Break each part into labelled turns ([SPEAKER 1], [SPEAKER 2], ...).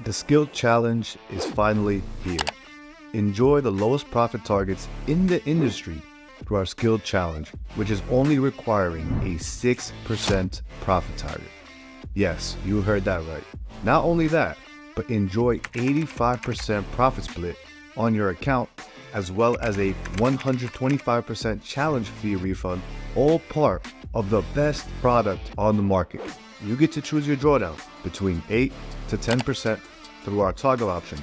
[SPEAKER 1] The skill challenge is finally here. Enjoy the lowest profit targets in the industry through our skill challenge, which is only requiring a 6% profit target. Yes, you heard that right. Not only that, but enjoy 85% profit split on your account, as well as a 125% challenge fee refund, all part of the best product on the market. You get to choose your drawdown between 8 to 10% through our toggle option.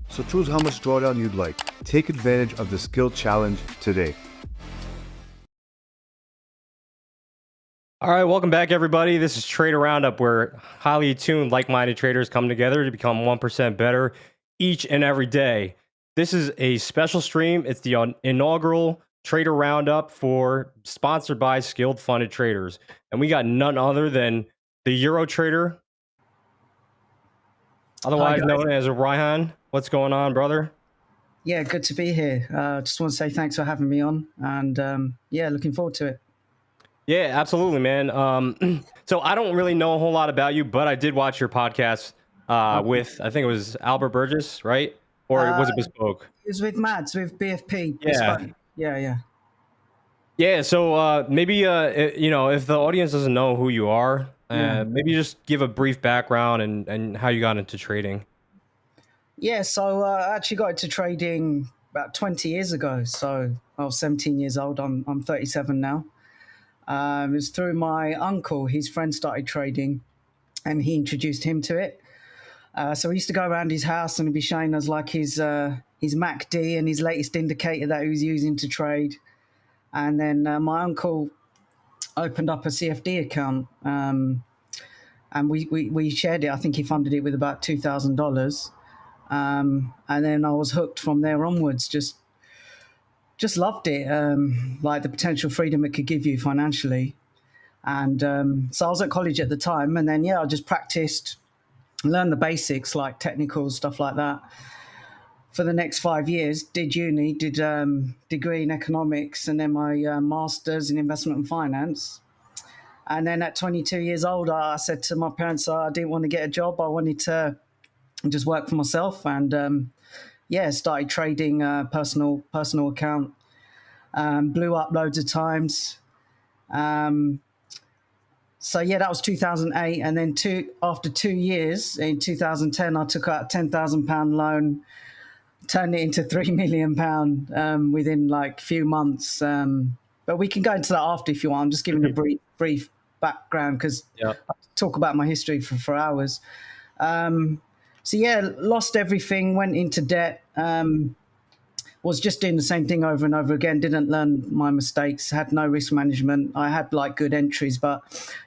[SPEAKER 1] So choose how much drawdown you'd like. Take advantage of the skill challenge today.
[SPEAKER 2] All right, welcome back, everybody. This is Trader Roundup, where highly tuned, like-minded traders come together to become 1% better each and every day. This is a special stream. It's the inaugural Trader Roundup sponsored by Skilled Funded Traders. And we got none other than the Euro Trader, otherwise known as Ryhan. What's going on, brother?
[SPEAKER 3] Yeah, good to be here. Just want to say thanks for having me on. And yeah, looking forward to it.
[SPEAKER 2] Yeah, absolutely, man. So I don't really know a whole lot about you, but I did watch your podcast with, I think it was Albert Burgess, right? Or was it Bespoke?
[SPEAKER 3] It was with Mads, with BFP.
[SPEAKER 2] Yeah.
[SPEAKER 3] Bespoke. Yeah.
[SPEAKER 2] Yeah, so maybe, if the audience doesn't know who you are, maybe just give a brief background and how you got into trading.
[SPEAKER 3] Yeah, so I actually got into trading about 20 years ago. So I was 17 years old. I'm 37 now. It was through my uncle. His friend started trading, and he introduced him to it. So we used to go around his house, and he'd be showing us like his MACD and his latest indicator that he was using to trade. And then my uncle opened up a CFD account, and we shared it. I think he funded it with about $2,000. And then I was hooked from there onwards. Just loved it, like the potential freedom it could give you financially. And so I was at college at the time, and then, I just practiced, learned the basics, like technical stuff like that, for the next 5 years. Did uni, did degree in economics, and then my master's in investment and finance. And then at 22 years old, I said to my parents I didn't want to get a job. I wanted to just work for myself, and started trading personal account. Blew up loads of times. So that was 2008, and then after 2 years, in 2010, I took out a £10,000 loan, turned it into £3 million within like a few months. But we can go into that after if you want. I'm just giving a brief background because I talk about my history for hours. Lost everything, went into debt, was just doing the same thing over and over again, didn't learn my mistakes, had no risk management. I had like good entries, but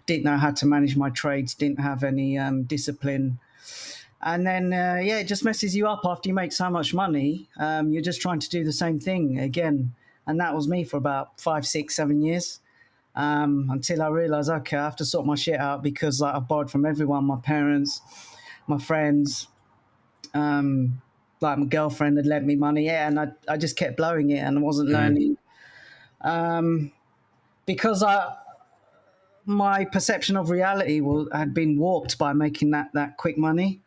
[SPEAKER 3] didn't know how to manage my trades, didn't have any discipline. And then, it just messes you up after you make so much money. You're just trying to do the same thing again. And that was me for about 5, 6, 7 years. Until I realized, okay, I have to sort my shit out because I borrowed from everyone, my parents, my friends, like my girlfriend had lent me money, and I just kept blowing it, and I wasn't learning, because my perception of reality had been warped by making that quick money.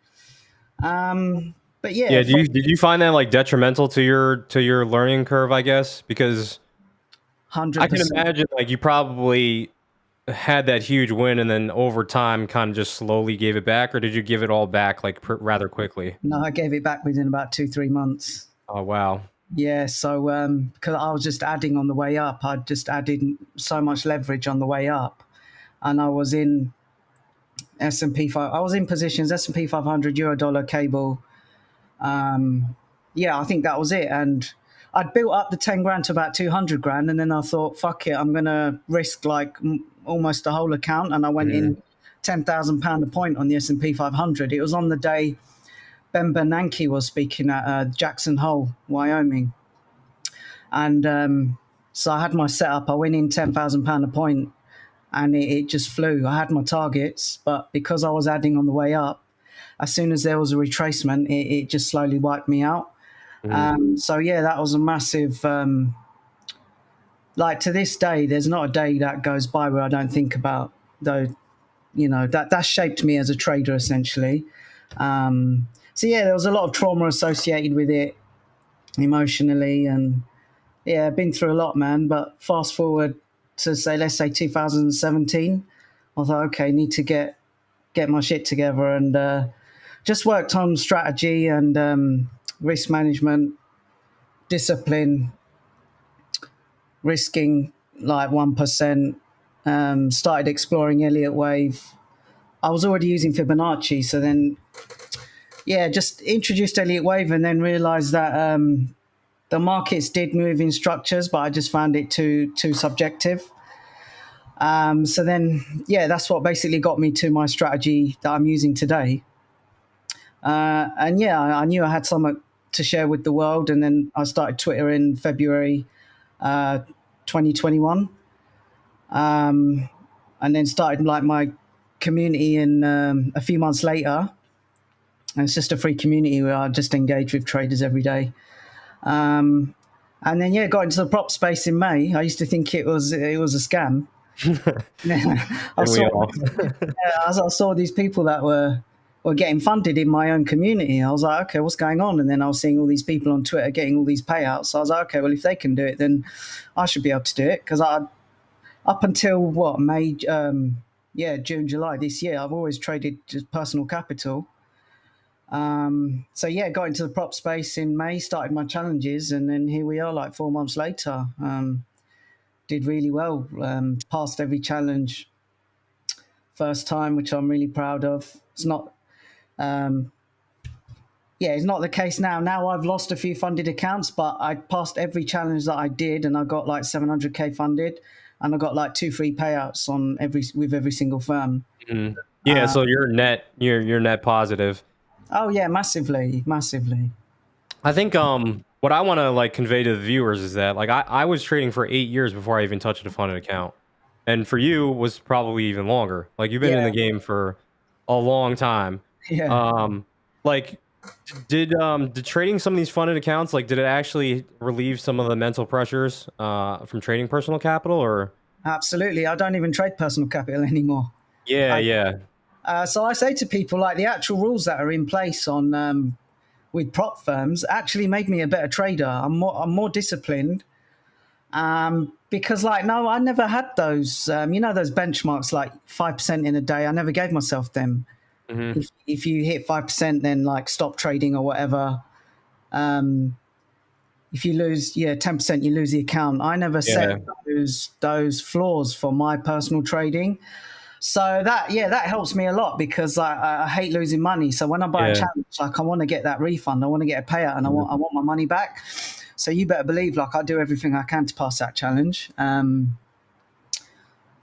[SPEAKER 3] But
[SPEAKER 2] did you find that like detrimental to your learning curve, I guess? Because
[SPEAKER 3] 100%.
[SPEAKER 2] I can imagine like you probably had that huge win and then over time kind of just slowly gave it back, or did you give it all back like rather quickly?
[SPEAKER 3] No, I gave it back within about 2-3 months.
[SPEAKER 2] Oh, wow.
[SPEAKER 3] Yeah, so because I was just adding on the way up. I just added so much leverage on the way up, and I was in S&P 5. I was in positions S&P 500, euro dollar, cable. I think that was it. And I'd built up the 10 grand to about 200 grand, and then I thought, fuck it, I'm gonna risk like almost the whole account, and I went in £10,000 a point on the S&P 500. It was on the day Ben Bernanke was speaking at Jackson Hole, Wyoming, and so I had my setup. I went in £10,000 a point, and it just flew. I had my targets, but because I was adding on the way up, as soon as there was a retracement, it just slowly wiped me out. That was a massive. Like to this day, there's not a day that goes by where I don't think about though. That shaped me as a trader essentially. So yeah, there was a lot of trauma associated with it emotionally, and yeah, I've been through a lot, man. But fast forward to say, let's say 2017, I thought, okay, need to get my shit together, and just worked on strategy and risk management, discipline, risking like 1%. Started exploring Elliott Wave. I was already using Fibonacci, so then yeah, just introduced Elliott Wave, and then realized that the markets did move in structures, but I just found it too subjective. So then, yeah, that's what basically got me to my strategy that I'm using today. And yeah, I knew I had something to share with the world, and then I started Twitter in February 2021, and then started like my community in a few months later. And it's just a free community where I just engage with traders every day. And then yeah, got into the prop space in May. I used to think it was a scam. I
[SPEAKER 2] We
[SPEAKER 3] saw
[SPEAKER 2] all.
[SPEAKER 3] as I saw these people that were getting funded in my own community. I was like, okay, what's going on? And then I was seeing all these people on Twitter getting all these payouts. So I was like, okay, well, if they can do it, then I should be able to do it. Because up until what, May, June, July this year, I've always traded just personal capital. So yeah, got into the prop space in May, started my challenges, and then here we are like 4 months later. Did really well, passed every challenge first time, which I'm really proud of. It's not, it's not the case now. Now I've lost a few funded accounts, but I passed every challenge that I did, and I got like 700k funded, and I got like 2 free payouts with every single firm.
[SPEAKER 2] Mhm. Yeah, so you're net positive.
[SPEAKER 3] Oh yeah, massively.
[SPEAKER 2] I think what I want to like convey to the viewers is that like I was trading for 8 years before I even touched a funded account. And for you was probably even longer. Like you've been in
[SPEAKER 3] Yeah.
[SPEAKER 2] the game for a long time.
[SPEAKER 3] Yeah.
[SPEAKER 2] Like did trading some of these funded accounts, like did it actually relieve some of the mental pressures from trading personal capital, or?
[SPEAKER 3] Absolutely. I don't even trade personal capital anymore.
[SPEAKER 2] Yeah.
[SPEAKER 3] So I say to people, like, the actual rules that are in place on with prop firms actually made me a better trader. I'm more disciplined, because like, no, I never had those those benchmarks like 5% in a day. I never gave myself them.
[SPEAKER 2] Mm-hmm.
[SPEAKER 3] If you hit 5%, then like stop trading or whatever. If you lose 10%, you lose the account. I never set those floors for my personal trading. So that helps me a lot, because I hate losing money. So when I buy a challenge, like, I want to get that refund, I want to get a payout, and I want my money back. So you better believe, like, I do everything I can to pass that challenge.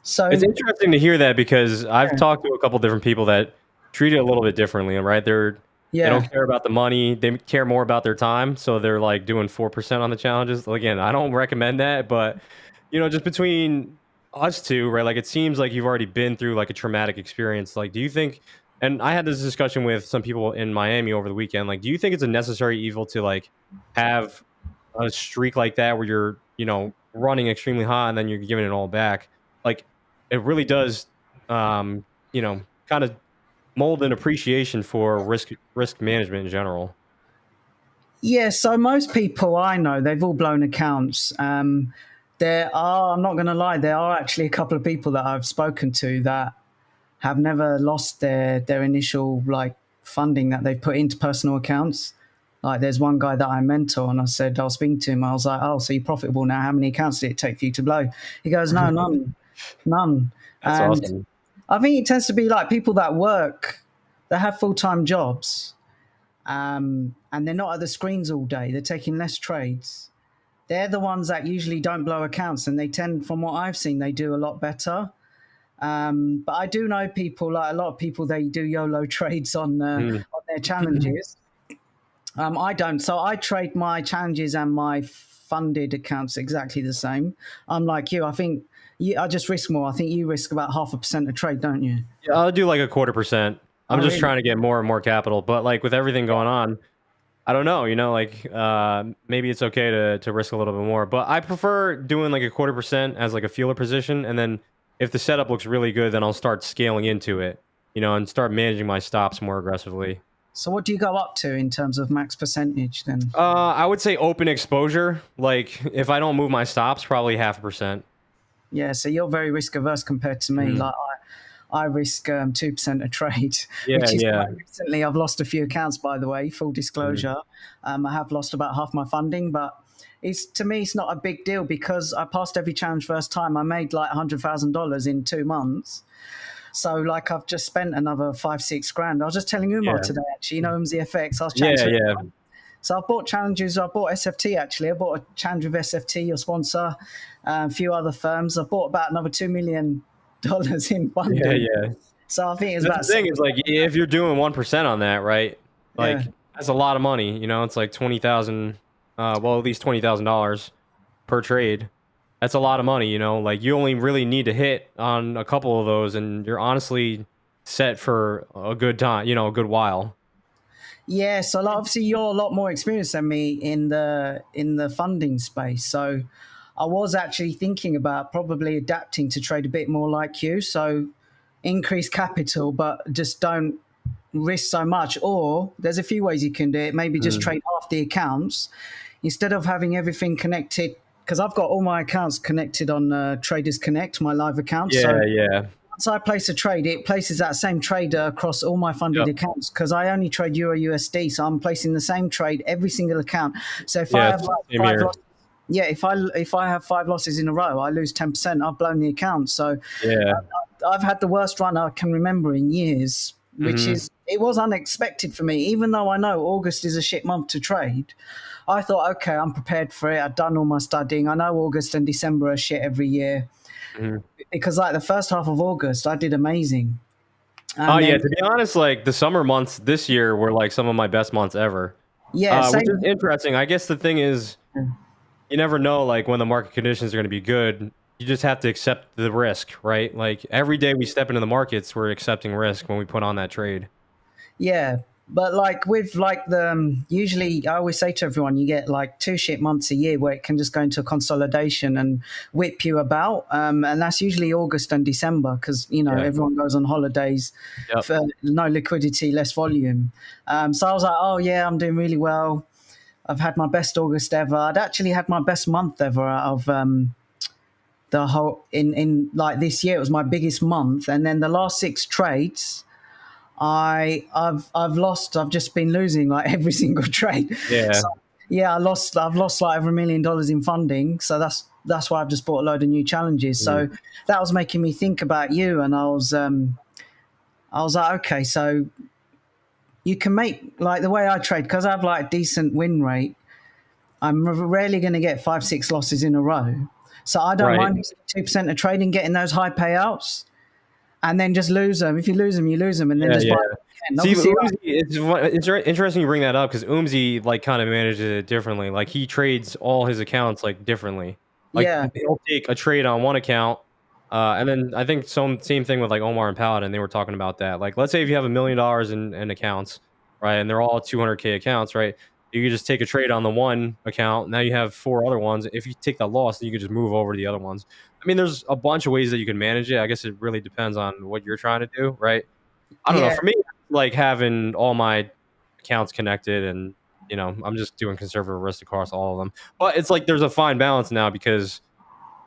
[SPEAKER 3] So
[SPEAKER 2] It's interesting to hear that, because I've talked to a couple different people that treat it a little bit differently, right? They don't care about the money. They care more about their time. So they're like doing 4% on the challenges. Again, I don't recommend that, but just between us two, right? Like, it seems like you've already been through like a traumatic experience. Like, do you think, and I had this discussion with some people in Miami over the weekend, like, do you think it's a necessary evil to like have a streak like that where you're, running extremely hot and then you're giving it all back? Like, it really does, kind of mold an appreciation for risk management in general.
[SPEAKER 3] yeah, so most people I know, they've all blown accounts. There are, I'm not going to lie, there are actually a couple of people that I've spoken to that have never lost their initial like funding that they put into personal accounts. Like, there's one guy that I mentor, and I was speaking to him. I was like, "Oh, so you're profitable now? How many accounts did it take for you to blow?" He goes, "No, none."
[SPEAKER 2] That's
[SPEAKER 3] And
[SPEAKER 2] awesome.
[SPEAKER 3] I think it tends to be like people that have full-time jobs, and they're not at the screens all day. They're taking less trades. They're the ones that usually don't blow accounts, and they tend, from what I've seen, they do a lot better. But I do know people, like a lot of people, they do YOLO trades on their challenges. I don't. So I trade my challenges and my funded accounts exactly the same. I'm like you. I think I just risk more. I think you risk about 0.5% a trade, don't you?
[SPEAKER 2] Yeah, I'll do like 0.25%. I'm just
[SPEAKER 3] really?
[SPEAKER 2] trying to get more and more capital, but like with everything going on, I don't know, like maybe it's okay to risk a little bit more, but I prefer doing like 0.25% as like a feeler position, and then if the setup looks really good, then I'll start scaling into it, and start managing my stops more aggressively.
[SPEAKER 3] So what do you go up to in terms of max percentage then?
[SPEAKER 2] I would say open exposure. Like if I don't move my stops, probably 0.5%.
[SPEAKER 3] Yeah, so you're very risk averse compared to me.
[SPEAKER 2] Mhm.
[SPEAKER 3] Like I risk 2% a trade,
[SPEAKER 2] Yeah,
[SPEAKER 3] which is
[SPEAKER 2] yeah.
[SPEAKER 3] quite recently. I've lost a few accounts, by the way. Full disclosure, I have lost about half my funding, but it's to me it's not a big deal because I passed every challenge first time. I made like $100,000 in 2 months. So like I've just spent another 5-6 grand. I was just telling Umar
[SPEAKER 2] Yeah.
[SPEAKER 3] today, actually, you know, FX. I was chatting
[SPEAKER 2] Yeah,
[SPEAKER 3] to him.
[SPEAKER 2] yeah.
[SPEAKER 3] So I've bought challenges. I bought SFT actually. I bought a challenge with SFT, your sponsor, a few other firms. I've bought about another $2 million in
[SPEAKER 2] Yeah,
[SPEAKER 3] funding.
[SPEAKER 2] yeah.
[SPEAKER 3] So I think it's
[SPEAKER 2] That's
[SPEAKER 3] about
[SPEAKER 2] the thing is like if you're doing 1% on that, right?
[SPEAKER 3] yeah.
[SPEAKER 2] Like that's a lot of money. You know, it's like 20,000. Well, at least $20,000 per trade. That's a lot of money. You know, like you only really need to hit on a couple of those, and you're honestly set for a good time. You know, a good while.
[SPEAKER 3] Yeah, so like, obviously you're a lot more experienced than me in the funding space. So I was actually thinking about probably adapting to trade a bit more like you. So increase capital, but just don't risk so much. Or there's a few ways you can do it. Maybe just
[SPEAKER 2] Mm.
[SPEAKER 3] trade half the accounts instead of having everything connected. Because I've got all my accounts connected on Traders Connect, my live account.
[SPEAKER 2] Yeah,
[SPEAKER 3] So
[SPEAKER 2] yeah.
[SPEAKER 3] once I place a trade, it places that same trader across all my funded
[SPEAKER 2] Yep.
[SPEAKER 3] accounts because I only trade EURUSD, so I'm placing the same trade every single account. So if I
[SPEAKER 2] Yeah,
[SPEAKER 3] have like
[SPEAKER 2] same
[SPEAKER 3] five
[SPEAKER 2] here.
[SPEAKER 3] losses, yeah, if I have 5 losses in a row, I lose 10%. I've blown the account. So
[SPEAKER 2] Yeah.
[SPEAKER 3] I've had the worst run I can remember in years, which
[SPEAKER 2] Hmm.
[SPEAKER 3] is it was unexpected for me. Even though I know August is a shit month to trade, I thought, okay, I'm prepared for it. I've done all my studying. I know August and December are shit every year
[SPEAKER 2] Hmm.
[SPEAKER 3] because like the first half of August, I did amazing.
[SPEAKER 2] Oh
[SPEAKER 3] And
[SPEAKER 2] yeah,
[SPEAKER 3] then
[SPEAKER 2] to be honest, like the summer months this year were like some of my best months ever.
[SPEAKER 3] yeah,
[SPEAKER 2] Which is
[SPEAKER 3] same.
[SPEAKER 2] interesting. I guess the thing is, you never know like when the market conditions are going to be good. You just have to accept the risk, right? Like every day we step into the markets, we're accepting risk when we put on that trade.
[SPEAKER 3] Yeah, but like with like the usually I always say to everyone, you get like 2 shit months a year where it can just go into a consolidation and whip you about, and that's usually August and December because you know
[SPEAKER 2] Yeah.
[SPEAKER 3] everyone goes on holidays,
[SPEAKER 2] Yep.
[SPEAKER 3] for no liquidity, less volume. So I was like, oh yeah, I'm doing really well. I've had my best August ever. I'd actually had my best month ever out of the whole in like this year. It was my biggest month, and then the last 6 trades. I've lost. I've just been losing like every single trade.
[SPEAKER 2] Yeah.
[SPEAKER 3] So yeah, I've lost like over $1 million in funding. So that's why I've just bought a load of new challenges.
[SPEAKER 2] Mm.
[SPEAKER 3] So that was making me think about you, and I was like, okay, so you can make like the way I trade because I have like a decent win rate. I'm rarely going to get 5-6 losses in a row. So I don't
[SPEAKER 2] Right.
[SPEAKER 3] mind 2% of trading, getting those high payouts, and then just lose them. If you lose them, you lose them, and then
[SPEAKER 2] Yeah,
[SPEAKER 3] just
[SPEAKER 2] yeah.
[SPEAKER 3] buy them again.
[SPEAKER 2] See,
[SPEAKER 3] Obviously,
[SPEAKER 2] Umzi, it's interesting you bring that up because Umzi like kind of manages it differently. Like he trades all his accounts like differently. Like
[SPEAKER 3] yeah.
[SPEAKER 2] he'll take a trade on one account, and then I think same thing with like Omar and Paladin. They were talking about that. Like let's say if you have $1 million in accounts, right, and they're all 200K accounts, right? You could just take a trade on the one account. Now you have 4 other ones. If you take that loss, then you could just move over to the other ones. I mean, there's a bunch of ways that you can manage it. I guess it really depends on what you're trying to do, right? I don't know.
[SPEAKER 3] Yeah,
[SPEAKER 2] For me, like having all my accounts connected and I'm just doing conservative risk across all of them. But it's like there's a fine balance now because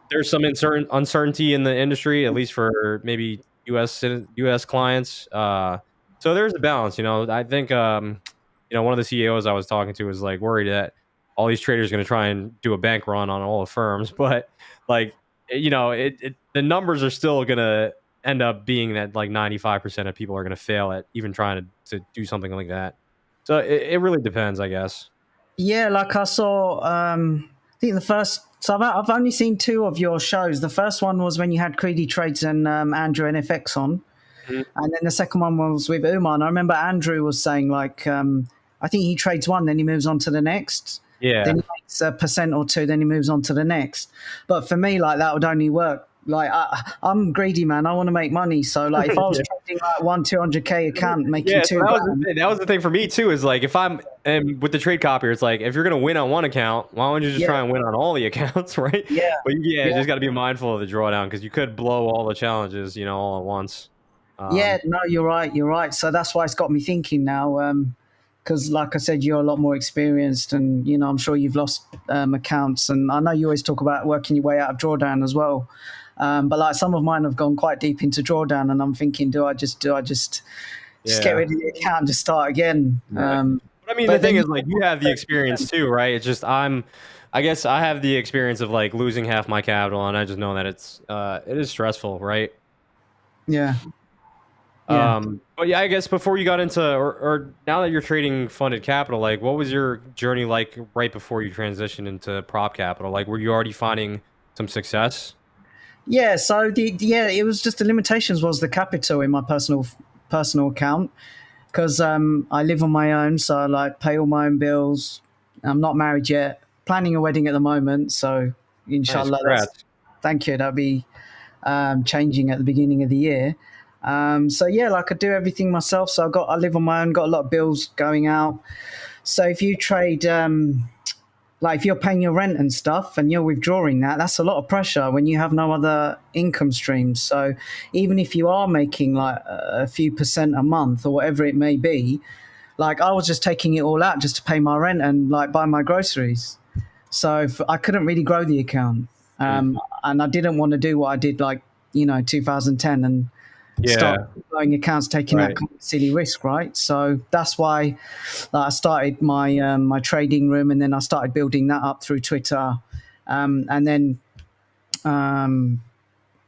[SPEAKER 2] there's some uncertainty in the industry, at least for maybe US clients. So there's a balance, I think one of the CEOs I was talking to was like worried that all these traders are going to try and do a bank run on all the firms, but like the numbers are still going to end up being that like 95% of people are going to fail at even trying to do something like that. So it really depends, I guess.
[SPEAKER 3] yeah. Like I saw, I think the first. So I've only seen 2 of your shows. The first one was when you had Creedy Trades and Andrew NFX on,
[SPEAKER 2] Mhm.
[SPEAKER 3] and then the second one was with Umar. And I remember Andrew was saying like, I think he trades one, then he moves on to the next.
[SPEAKER 2] Yeah.
[SPEAKER 3] Then he makes a percent or two, then he moves on to the next. But for me, like that would only work. Like I'm greedy, man. I want to make money. So like if I was trading like 200K account, making
[SPEAKER 2] Yeah, so
[SPEAKER 3] two
[SPEAKER 2] that was the
[SPEAKER 3] grand,
[SPEAKER 2] thing. That was the thing for me too. Is like if I'm and with the trade copier, it's like if you're gonna win on one account, why don't you just
[SPEAKER 3] yeah,
[SPEAKER 2] try and win on all the accounts, right?
[SPEAKER 3] yeah,
[SPEAKER 2] But yeah, you
[SPEAKER 3] yeah.
[SPEAKER 2] just got to be mindful of the drawdown because you could blow all the challenges, all at once.
[SPEAKER 3] Yeah, no, you're right. You're right. So that's why it's got me thinking now. Because, like I said, you're a lot more experienced, and I'm sure you've lost accounts, and I know you always talk about working your way out of drawdown as well. But like some of mine have gone quite deep into drawdown, and I'm thinking, do I just get
[SPEAKER 2] Yeah.
[SPEAKER 3] rid of the account and just start again?
[SPEAKER 2] Right. But I mean, the
[SPEAKER 3] But
[SPEAKER 2] thing
[SPEAKER 3] then,
[SPEAKER 2] is, like, you have the experience too, right? It's just I guess I have the experience of like losing half my capital, and I just know that it is stressful, right?
[SPEAKER 3] yeah, yeah.
[SPEAKER 2] But yeah, I guess before you got into, or now that you're trading funded capital, like, what was your journey like right before you transitioned into prop capital? Like, were you already finding some success?
[SPEAKER 3] Yeah, so it was just the limitations was the capital in my personal account because I live on my own, so I like pay all my own bills. I'm not married yet, planning a wedding at the moment, so
[SPEAKER 2] Nice,
[SPEAKER 3] inshallah, that's
[SPEAKER 2] congrats.
[SPEAKER 3] thank you. That'll be changing at the beginning of the year. So yeah, like I do everything myself. So I live on my own, got a lot of bills going out. So if you trade. Like if you're paying your rent and stuff and you're withdrawing that, that's a lot of pressure when you have no other income streams. So even if you are making like a few percent a month or whatever it may be, like I was just taking it all out just to pay my rent and like buy my groceries. So I couldn't really grow the account.
[SPEAKER 2] Mm.
[SPEAKER 3] And I didn't want to do what I did like, 2010 and start
[SPEAKER 2] Yeah,
[SPEAKER 3] growing accounts, taking that
[SPEAKER 2] right.
[SPEAKER 3] kind of silly risk, right? So that's why I started my trading room, and then I started building that up through Twitter, and then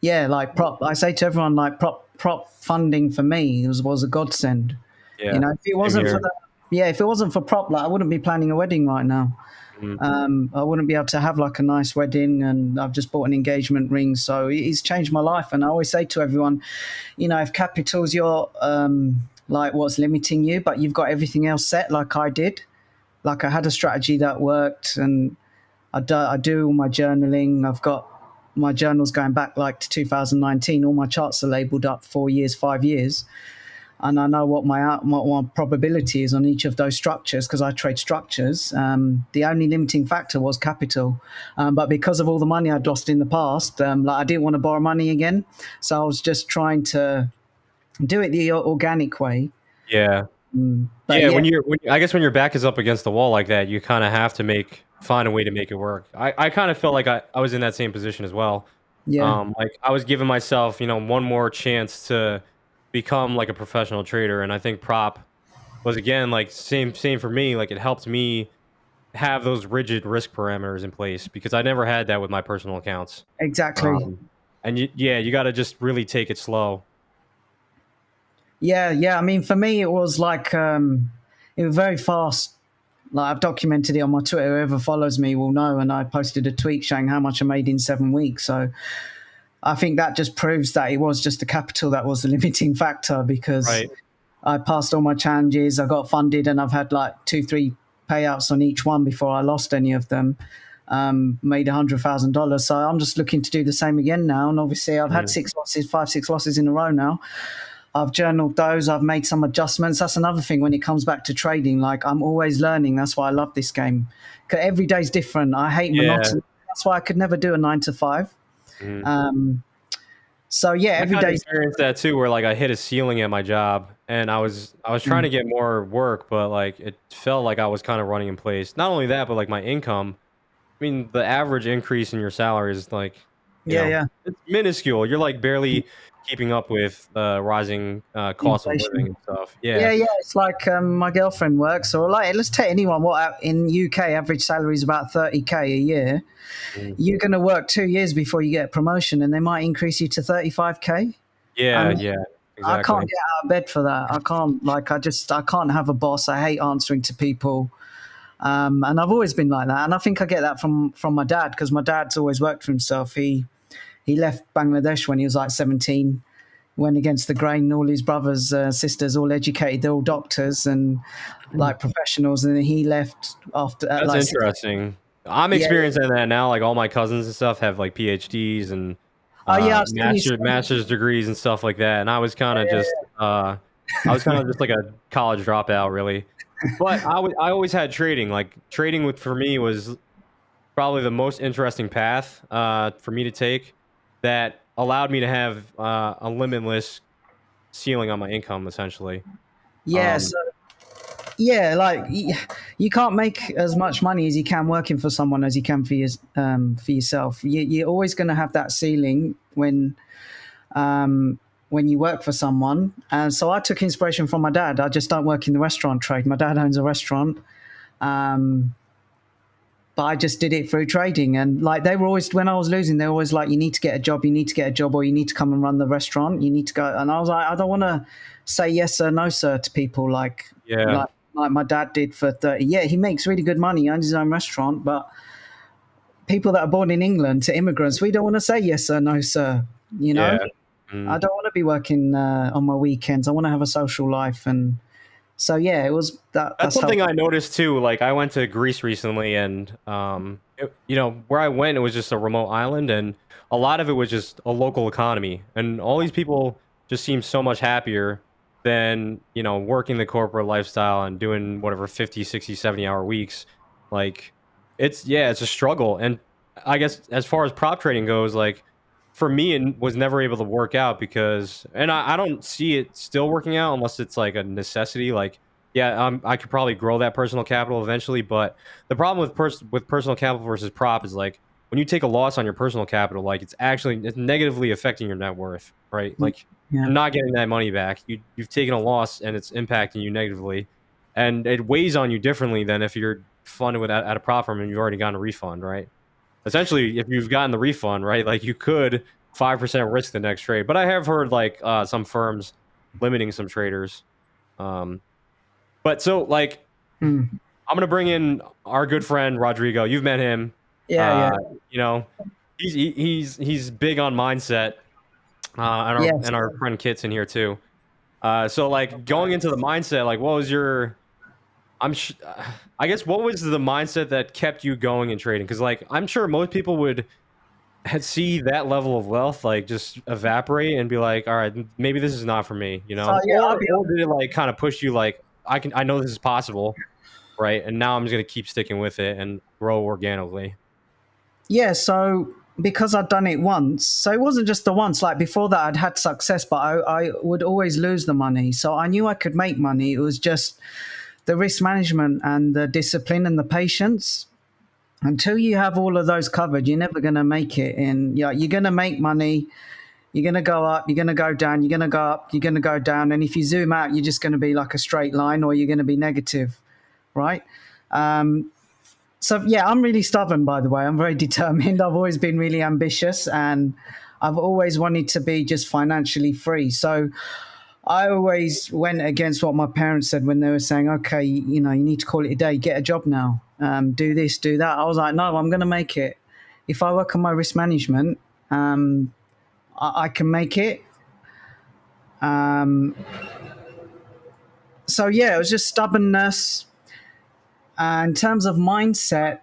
[SPEAKER 3] yeah, like prop. I say to everyone, like prop funding for me was a godsend.
[SPEAKER 2] Yeah,
[SPEAKER 3] If it
[SPEAKER 2] same
[SPEAKER 3] wasn't for
[SPEAKER 2] here.
[SPEAKER 3] that, yeah, if it wasn't for prop, like I wouldn't be planning a wedding right now.
[SPEAKER 2] Mhm.
[SPEAKER 3] I wouldn't be able to have like a nice wedding, and I've just bought an engagement ring, so it's changed my life. And I always say to everyone, if capital's your like what's limiting you, but you've got everything else set, like I did, like I had a strategy that worked, and I do all my journaling. I've got my journals going back like to 2019. All my charts are labeled up 4 years, 5 years, and I know what my probability is on each of those structures because I trade structures. The only limiting factor was capital, but because of all the money I'd lost in the past, like I didn't want to borrow money again, so I was just trying to do it the organic way.
[SPEAKER 2] Yeah.
[SPEAKER 3] But
[SPEAKER 2] Yeah,
[SPEAKER 3] yeah,
[SPEAKER 2] I guess when your back is up against the wall like that, you kind of have to find a way to make it work. I kind of felt like I was in that same position as well.
[SPEAKER 3] yeah,
[SPEAKER 2] Like I was giving myself, one more chance to become like a professional trader, and I think prop was again like same for me. Like it helped me have those rigid risk parameters in place because I never had that with my personal accounts.
[SPEAKER 3] exactly.
[SPEAKER 2] Um, and you got to just really take it slow.
[SPEAKER 3] Yeah, yeah. I mean, for me, it was like it was very fast. Like I've documented it on my Twitter. Whoever follows me will know. And I posted a tweet showing how much I made in 7 weeks. So I think that just proves that it was just the capital that was the limiting factor because
[SPEAKER 2] Right.
[SPEAKER 3] I passed all my challenges. I got funded, and I've had like 2, 3 payouts on each one before I lost any of them. Made $100,000. So I'm just looking to do the same again now. And obviously, I've had
[SPEAKER 2] Mm.
[SPEAKER 3] 6 losses, 5, 6 losses in a row now. I've journaled those. I've made some adjustments. That's another thing when it comes back to trading. Like I'm always learning. That's why I love this game. 'Cause every day's different. I hate
[SPEAKER 2] Yeah.
[SPEAKER 3] monotony. That's why I could never do a 9 to 5.
[SPEAKER 2] Mhm.
[SPEAKER 3] So yeah,
[SPEAKER 2] I
[SPEAKER 3] every
[SPEAKER 2] kind of
[SPEAKER 3] day's
[SPEAKER 2] experienced that too, where like I hit a ceiling at my job, and I was trying to get more work, but like it felt like I was kind of running in place. Not only that, but like my income. I mean, the average increase in your salary is like,
[SPEAKER 3] yeah, yeah,
[SPEAKER 2] it's minuscule. You're like barely keeping up with rising cost of living
[SPEAKER 3] inflation.
[SPEAKER 2] and stuff.
[SPEAKER 3] Yeah,
[SPEAKER 2] Yeah.
[SPEAKER 3] yeah. It's like my girlfriend works, or like let's take anyone. What in UK average salary is about 30K a year.
[SPEAKER 2] Mhm.
[SPEAKER 3] You're going to work 2 years before you get a promotion, and they might increase you to 35K. I
[SPEAKER 2] Yeah.
[SPEAKER 3] mean,
[SPEAKER 2] Yeah.
[SPEAKER 3] I can't
[SPEAKER 2] Exactly.
[SPEAKER 3] get out of bed for that. I can't. Like, I can't have a boss. I hate answering to people. And I've always been like that. And I think I get that from my dad because my dad's always worked for himself. He left Bangladesh when he was like 17, went against the grain. All his brothers, sisters, all educated. They're all doctors and like professionals. And then he left after at
[SPEAKER 2] That's
[SPEAKER 3] like
[SPEAKER 2] interesting. I'm
[SPEAKER 3] yeah.
[SPEAKER 2] experiencing that now. Like all my cousins and stuff have like PhDs and
[SPEAKER 3] Oh yeah, I've seen his.
[SPEAKER 2] master's degrees and stuff like that. And I was kind of just like a college dropout, really. But I always had trading. Like trading for me was probably the most interesting path for me to take that allowed me to have a limitless ceiling on my income essentially.
[SPEAKER 3] Yeah, so yeah, like you can't make as much money as you can working for someone as you can for yourself. You're always going to have that ceiling when you work for someone. And so I took inspiration from my dad. I just don't work in the restaurant trade. My dad owns a restaurant, but I just did it through trading. And like they were always, when I was losing, they were always like, "You need to get a job. You need to get a job, or you need to come and run the restaurant. You need to go." And I was like, "I don't want to say yes sir, no sir to people
[SPEAKER 2] Yeah.
[SPEAKER 3] like my dad did for 30. Yeah, he makes really good money, he owns his own restaurant, but people that are born in England to immigrants, we don't want to say yes sir, no sir. You know,
[SPEAKER 2] Yeah.
[SPEAKER 3] I don't want to be working on my weekends. I want to have a social life, and so yeah, it was that.
[SPEAKER 2] That's something I noticed too. Like I went to Greece recently, and where I went, it was just a remote island, and a lot of it was just a local economy, and all these people just seem so much happier than working the corporate lifestyle and doing whatever 50, 60, 70 hour weeks. Like it's a struggle, and I guess as far as prop trading goes, like for me, it was never able to work out because, and I don't see it still working out unless it's like a necessity. Like, yeah, I could probably grow that personal capital eventually, but the problem with personal capital versus prop is like when you take a loss on your personal capital, like it's negatively affecting your net worth, right? Like
[SPEAKER 3] Yeah.
[SPEAKER 2] you're not getting that money back. You've taken a loss and it's impacting you negatively, and it weighs on you differently than if you're funded at a prop firm and you've already gotten a refund, right? Essentially, if you've gotten the refund, right, like you could 5% risk the next trade. But I have heard like some firms limiting some traders. But so like I'm gonna bring in our good friend Rodrigo. You've met him.
[SPEAKER 3] Yeah.
[SPEAKER 2] You know, he's big on mindset.
[SPEAKER 3] Yes.
[SPEAKER 2] And our friend Kit's in here too. So like going into the mindset, like what was your I guess what was the mindset that kept you going in trading? Because like I'm sure most people would see that level of wealth like just evaporate and be like, all right, maybe this is not for me,
[SPEAKER 3] So yeah,
[SPEAKER 2] or did it like kind of push you like I know this is possible, right? And now I'm just gonna keep sticking with it and grow organically.
[SPEAKER 3] yeah. So because I'd done it once, so it wasn't just the once. Like before that, I'd had success, but I would always lose the money. So I knew I could make money. It was just the risk management and the discipline and the patience. Until you have all of those covered, you're never going to make it. And yeah, you're going to make money. You're going to go up. You're going to go down. You're going to go up. You're going to go down. And if you zoom out, you're just going to be like a straight line, or you're going to be negative, right? So yeah, I'm really stubborn, by the way. I'm very determined. I've always been really ambitious, and I've always wanted to be just financially free. So I always went against what my parents said when they were saying, okay, you need to call it a day, get a job now, do this, do that. I was like, no, I'm going to make it. If I work on my risk management, I can make it. So yeah, it was just stubbornness. In terms of mindset,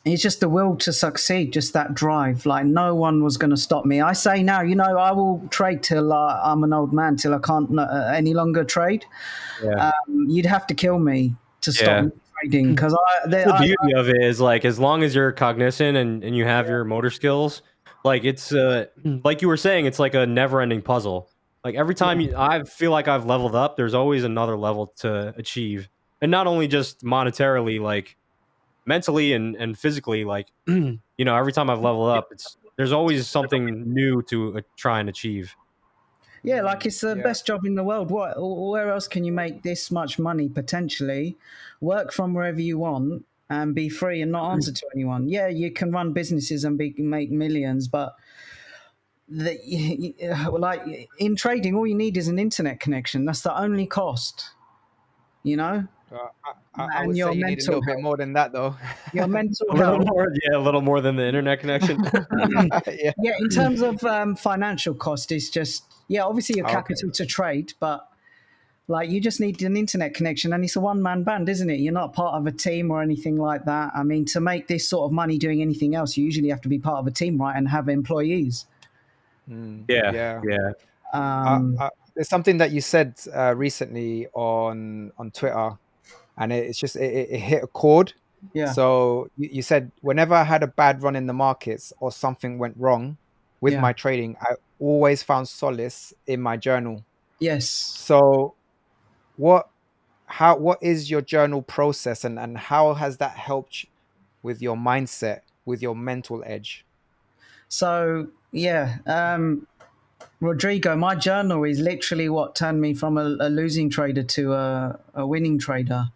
[SPEAKER 3] it's just the will to succeed, just that drive. Like no one was going to stop me. I say now, I will trade till I'm an old man, till I can't any longer trade.
[SPEAKER 2] Yeah.
[SPEAKER 3] You'd have to kill me to stop me trading, because
[SPEAKER 2] The beauty of it is like as long as you're cognizant and you have your motor skills, like it's like you were saying, it's like a never-ending puzzle. Like every time I feel like I've leveled up, there's always another level to achieve, and not only just monetarily, like mentally and physically. Like every time I've leveled up, there's always something new to try and achieve.
[SPEAKER 3] Yeah, like it's the best job in the world. Where else can you make this much money potentially? Work from wherever you want and be free and not answer to anyone. Yeah, you can run businesses and make millions, but like in trading, all you need is an internet connection. That's the only cost.
[SPEAKER 4] I would say you need a little bit more than that, though.
[SPEAKER 3] Your mental
[SPEAKER 2] A little
[SPEAKER 3] health.
[SPEAKER 2] more, a little more than the internet connection.
[SPEAKER 3] Yeah, in terms of financial cost, it's just obviously your capital to trade, but like you just need an internet connection, and it's a one-man band, isn't it? You're not part of a team or anything like that. I mean, to make this sort of money doing anything else, you usually have to be part of a team, right, and have employees.
[SPEAKER 2] Yeah.
[SPEAKER 4] There's something that you said recently on Twitter, and it's just it hit a chord.
[SPEAKER 3] Yeah.
[SPEAKER 4] So you said whenever I had a bad run in the markets or something went wrong, with
[SPEAKER 3] Yeah.
[SPEAKER 4] my trading, I always found solace in my journal.
[SPEAKER 3] Yes.
[SPEAKER 4] So what is your journal process, and how has that helped with your mindset, with your mental edge?
[SPEAKER 3] So yeah, Rodrigo, my journal is literally what turned me from a losing trader to a winning trader.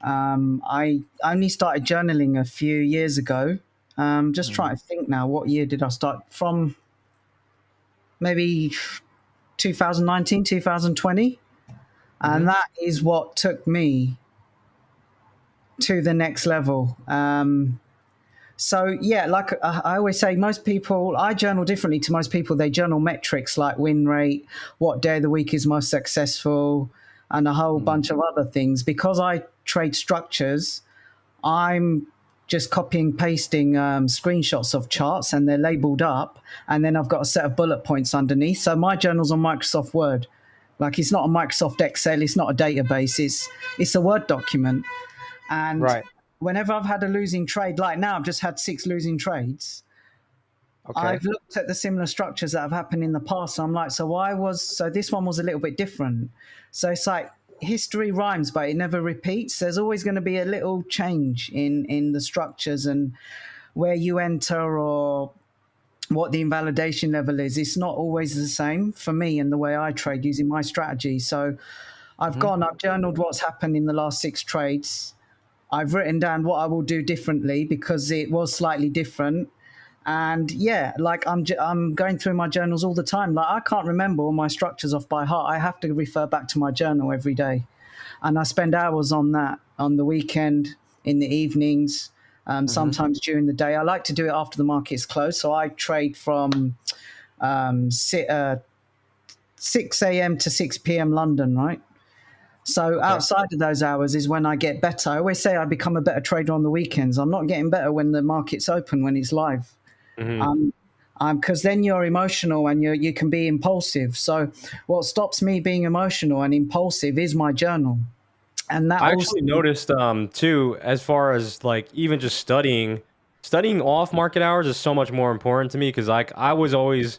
[SPEAKER 3] I only started journaling a few years ago. Just trying to think now, what year did I start from? Maybe 2019, 2020. And
[SPEAKER 4] Mm-hmm.
[SPEAKER 3] that is what took me to the next level. So yeah, like I always say, most people, I journal differently to most people. They journal metrics like win rate, what day of the week is most successful, and a whole bunch of other things. Because I trade structures, I'm just copying, pasting screenshots of charts, and they're labeled up, and then I've got a set of bullet points underneath. So my journal's on Microsoft Word. Like, it's not a Microsoft Excel, it's not a database, it's a Word document. And
[SPEAKER 4] Right.
[SPEAKER 3] whenever I've had a losing trade, like now I've just had 6 losing trades,
[SPEAKER 4] Okay.
[SPEAKER 3] I've looked at the similar structures that have happened in the past. So I'm like, so this one was a little bit different. So it's like history rhymes, but it never repeats. There's always going to be a little change in the structures and where you enter or what the invalidation level is. It's not always the same for me and the way I trade using my strategy. So I've journaled what's happened in the last 6 trades. I've written down what I will do differently because it was slightly different. And yeah, like I'm going through my journals all the time. Like, I can't remember all my structures off by heart. I have to refer back to my journal every day, and I spend hours on that on the weekend, in the evenings, sometimes during the day. I like to do it after the market's closed. So I trade from 6 a.m. to 6 p.m. London, right? So
[SPEAKER 4] Okay.
[SPEAKER 3] outside of those hours is when I get better. I always say I become a better trader on the weekends. I'm not getting better when the market's open, when it's live.
[SPEAKER 2] Mhm.
[SPEAKER 3] Because then you're emotional and you can be impulsive. So what stops me being emotional and impulsive is my journal. And that
[SPEAKER 2] I
[SPEAKER 3] also,
[SPEAKER 2] actually noticed too, as far as like even just studying off market hours is so much more important to me because like I always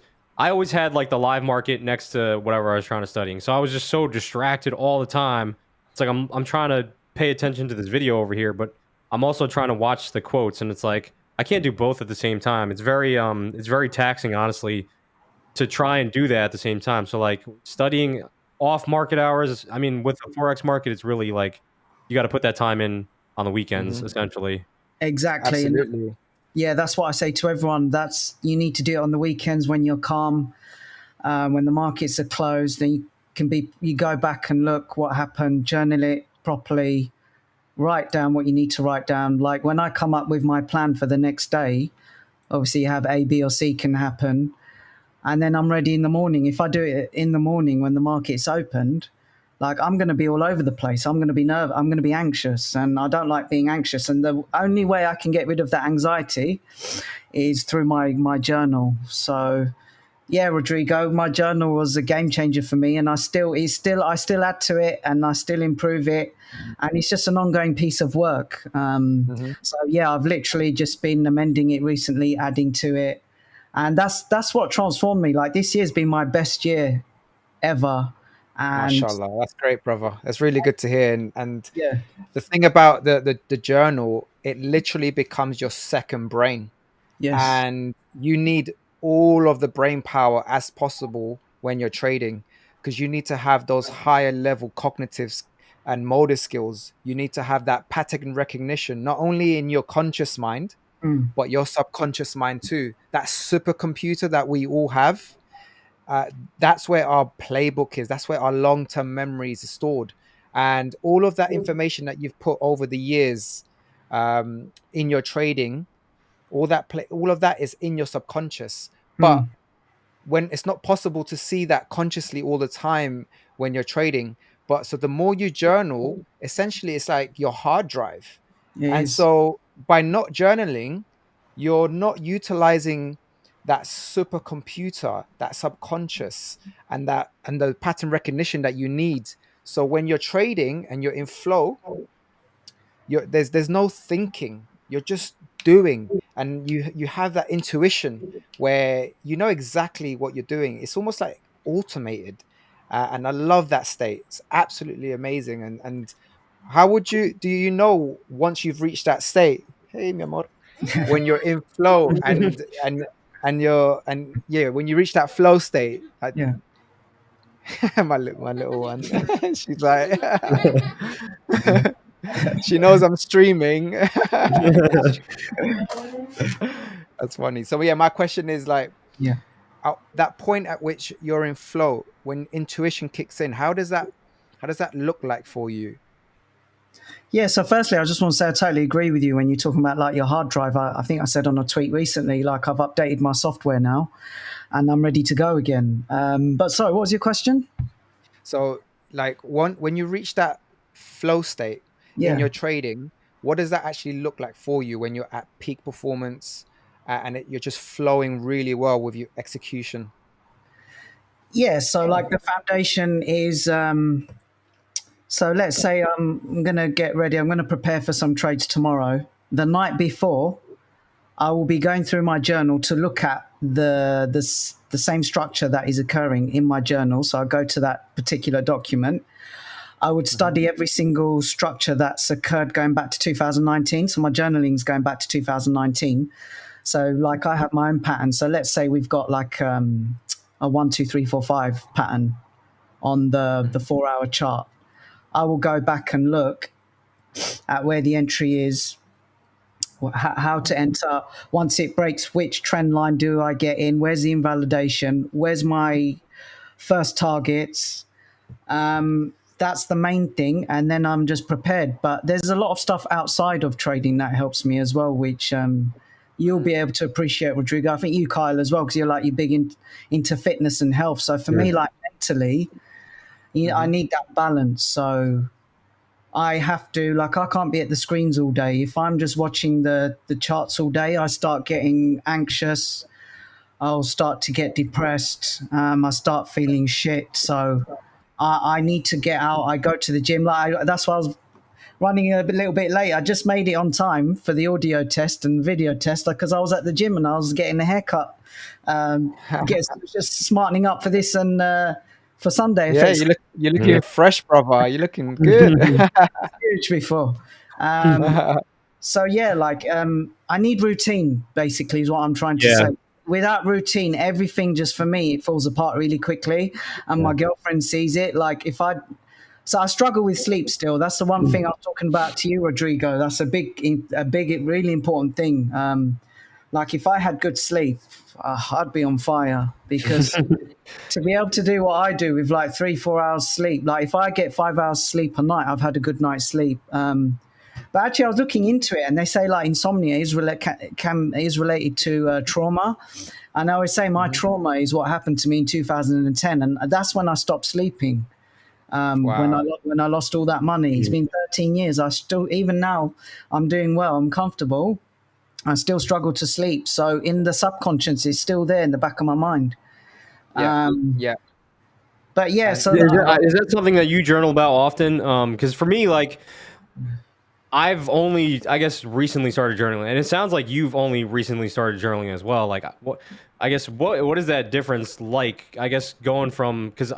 [SPEAKER 2] had like the live market next to whatever I was trying to studying. So I was just so distracted all the time. It's like I'm trying to pay attention to this video over here, but I'm also trying to watch the quotes, and it's like I can't do both at the same time. It's very taxing, honestly, to try and do that at the same time. So like studying off market hours, I mean, with the forex market, it's really like you got to put that time in on the weekends, essentially.
[SPEAKER 3] exactly. And
[SPEAKER 4] Absolutely.
[SPEAKER 3] yeah, that's what I say to everyone. You need to do it on the weekends when you're calm, when the markets are closed. Then you go back and look what happened, journal it properly, write down what you need to write down. Like when I come up with my plan for the next day, obviously you have A, B, or C can happen. And then I'm ready in the morning. If I do it in the morning when the market's opened, like, I'm going to be all over the place. I'm going to be nervous. I'm going to be anxious, and I don't like being anxious. And the only way I can get rid of that anxiety is through my journal. So yeah, Rodrigo, my journal was a game changer for me, and I still add to it and I still improve it, and it's just an ongoing piece of work. So yeah, I've literally just been amending it recently, adding to it, and that's what transformed me. Like, this year's been my best year ever, and
[SPEAKER 4] Mashallah, that's great, brother. That's really good to hear. And
[SPEAKER 3] yeah,
[SPEAKER 4] the thing about the journal, it literally becomes your second brain,
[SPEAKER 3] yes,
[SPEAKER 4] and you need all of the brain power as possible when you're trading, because you need to have those higher level cognitives and motor skills. You need to have that pattern recognition, not only in your conscious mind,
[SPEAKER 3] mm,
[SPEAKER 4] but your subconscious mind too. That supercomputer that we all have, uh, that's where our playbook is. That's where our long-term memories are stored, and all of that information that you've put over the years in your trading, all of that is in your subconscious. But
[SPEAKER 3] mm,
[SPEAKER 4] when it's not possible to see that consciously all the time when you're trading, but so the more you journal, essentially it's like your hard drive.
[SPEAKER 3] it
[SPEAKER 4] And
[SPEAKER 3] is.
[SPEAKER 4] so by not journaling, you're not utilizing that supercomputer, that subconscious, and the pattern recognition that you need. So when you're trading and you're in flow, there's no thinking, you're just doing, and you have that intuition where you know exactly what you're doing. It's almost like automated, and I love that state. It's absolutely amazing. And how would you do you know once you've reached that state? Hey, mi amor, when you're in flow and you're and yeah, when you reach that flow state,
[SPEAKER 3] Yeah.
[SPEAKER 4] my little one, she's like, she knows I'm streaming. That's funny. So yeah, my question is like,
[SPEAKER 3] Yeah.
[SPEAKER 4] that point at which you're in flow, when intuition kicks in, how does that look like for you?
[SPEAKER 3] Yeah, so firstly, I just want to say I totally agree with you when you're talking about like your hard drive. I think I said on a tweet recently, like I've updated my software now and I'm ready to go again. But sorry, what was your question?
[SPEAKER 4] So like when you reach that flow state in
[SPEAKER 3] Yeah.
[SPEAKER 4] your trading, what does that actually look like for you when you're at peak performance, and you're just flowing really well with your execution?
[SPEAKER 3] Yeah, so like the foundation is so let's say I'm going to get ready. I'm going to prepare for some trades tomorrow. The night before, I will be going through my journal to look at the same structure that is occurring in my journal. So I go to that particular document. I would study every single structure that's occurred going back to 2019. So my journaling's going back to 2019. So like I have my own pattern. So let's say we've got like a 1, 2, 3, 4, 5 pattern on the 4-hour chart. I will go back and look at where the entry is, how to enter. Once it breaks, which trend line do I get in? Where's the invalidation? Where's my first targets? That's the main thing. And then I'm just prepared. But there's a lot of stuff outside of trading that helps me as well, which you'll be able to appreciate, Rodrigo. I think you, Kyle, as well, because you're big into fitness and health. So for me, like mentally, I need that balance. So I have to, I can't be at the screens all day. If I'm just watching the charts all day, I start getting anxious. I'll start to get depressed. I start feeling shit. So I need to get out. I go to the gym. That's why I was running a little bit late. I just made it on time for the audio test and video test because I was at the gym and I was getting a haircut. Just smartening up for this and for Sunday.
[SPEAKER 4] Yeah, you're looking fresh, brother. You're looking good.
[SPEAKER 3] Huge before. So yeah, I need routine. Basically, is what I'm trying to say. Without routine, everything just for me it falls apart really quickly, and my girlfriend sees it. So I struggle with sleep still. That's the one thing I'm talking about to you, Rodrigo. That's a big, really important thing. If I had good sleep, I'd be on fire because to be able to do what I do with 3-4 hours sleep, if I get 5 hours sleep a night, I've had a good night's sleep. But actually, I was looking into it, and they say insomnia is related to trauma. And I always say my trauma is what happened to me in 2010, and that's when I stopped sleeping.
[SPEAKER 4] Wow.
[SPEAKER 3] When I lost all that money. It's been 13 years. Even now, I'm doing well. I'm comfortable. I still struggle to sleep. So in the subconscious, it's still there in the back of my mind.
[SPEAKER 4] Yeah.
[SPEAKER 3] But yeah, so
[SPEAKER 2] is that something that you journal about often? Because for me, I've only, I guess, recently started journaling, and it sounds like you've only recently started journaling as well. What is that difference like? I guess going from, because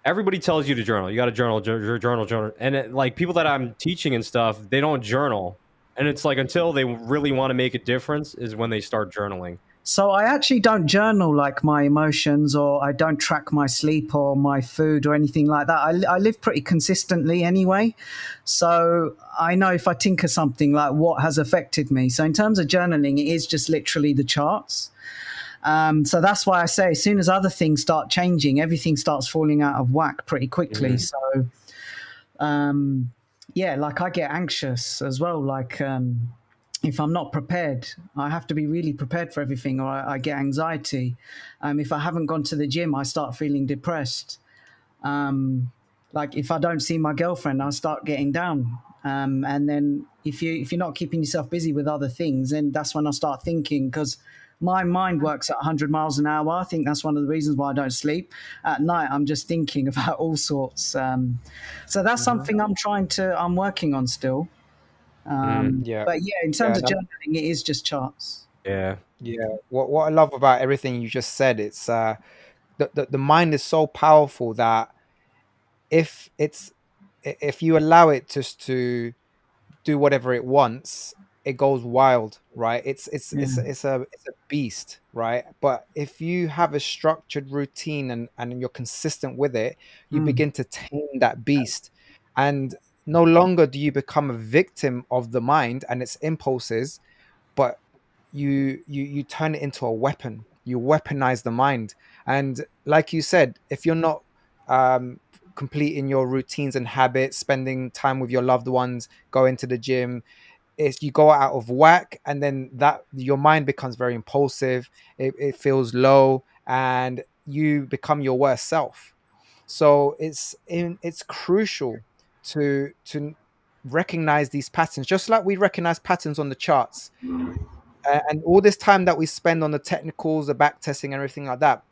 [SPEAKER 2] everybody tells you to journal, you got to journal, and people that I'm teaching and stuff, they don't journal, and it's until they really want to make a difference is when they start journaling.
[SPEAKER 3] So I actually don't journal my emotions, or I don't track my sleep or my food or anything like that. I live pretty consistently anyway. So I know if I tinker something what has affected me. So in terms of journaling, it is just literally the charts. So that's why I say as soon as other things start changing, everything starts falling out of whack pretty quickly. So, I get anxious as well. If I'm not prepared, I have to be really prepared for everything, or I get anxiety. If I haven't gone to the gym, I start feeling depressed. If I don't see my girlfriend, I start getting down. And then if you're not keeping yourself busy with other things, then that's when I start thinking, because my mind works at 100 miles an hour. I think that's one of the reasons why I don't sleep. At night, I'm just thinking about all sorts. So that's something I'm working on still.
[SPEAKER 4] Yeah.
[SPEAKER 3] But yeah, in terms of journaling, it is just charts.
[SPEAKER 2] Yeah.
[SPEAKER 4] Yeah. What I love about everything you just said, it's the mind is so powerful that if it's if you allow it just to do whatever it wants, it goes wild, right?
[SPEAKER 3] Yeah.
[SPEAKER 4] It's a beast, right? But if you have a structured routine and you're consistent with it, you
[SPEAKER 3] Mm.
[SPEAKER 4] begin to tame that beast, and no longer do you become a victim of the mind and its impulses, but you turn it into a weapon. You weaponize the mind, and like you said, if you're not completing your routines and habits, spending time with your loved ones, going to the gym, it's you go out of whack, and then that your mind becomes very impulsive. It feels low, and you become your worst self. So it's crucial to recognize these patterns, just like we recognize patterns on the charts. And all this time that we spend on the technicals, the back testing, and everything like that,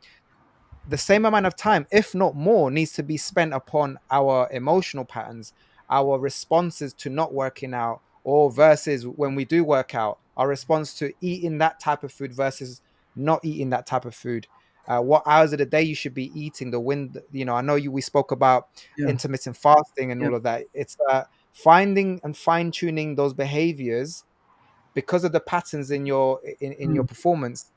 [SPEAKER 4] the same amount of time, if not more, needs to be spent upon our emotional patterns, our responses to not working out, or versus when we do work out, our response to eating that type of food versus not eating that type of food. What hours of the day you should be eating, the wind, I know we spoke about
[SPEAKER 3] Yeah.
[SPEAKER 4] intermittent fasting and
[SPEAKER 3] Yeah.
[SPEAKER 4] all of that. It's finding and fine tuning those behaviors because of the patterns in your
[SPEAKER 3] Mm.
[SPEAKER 4] performance.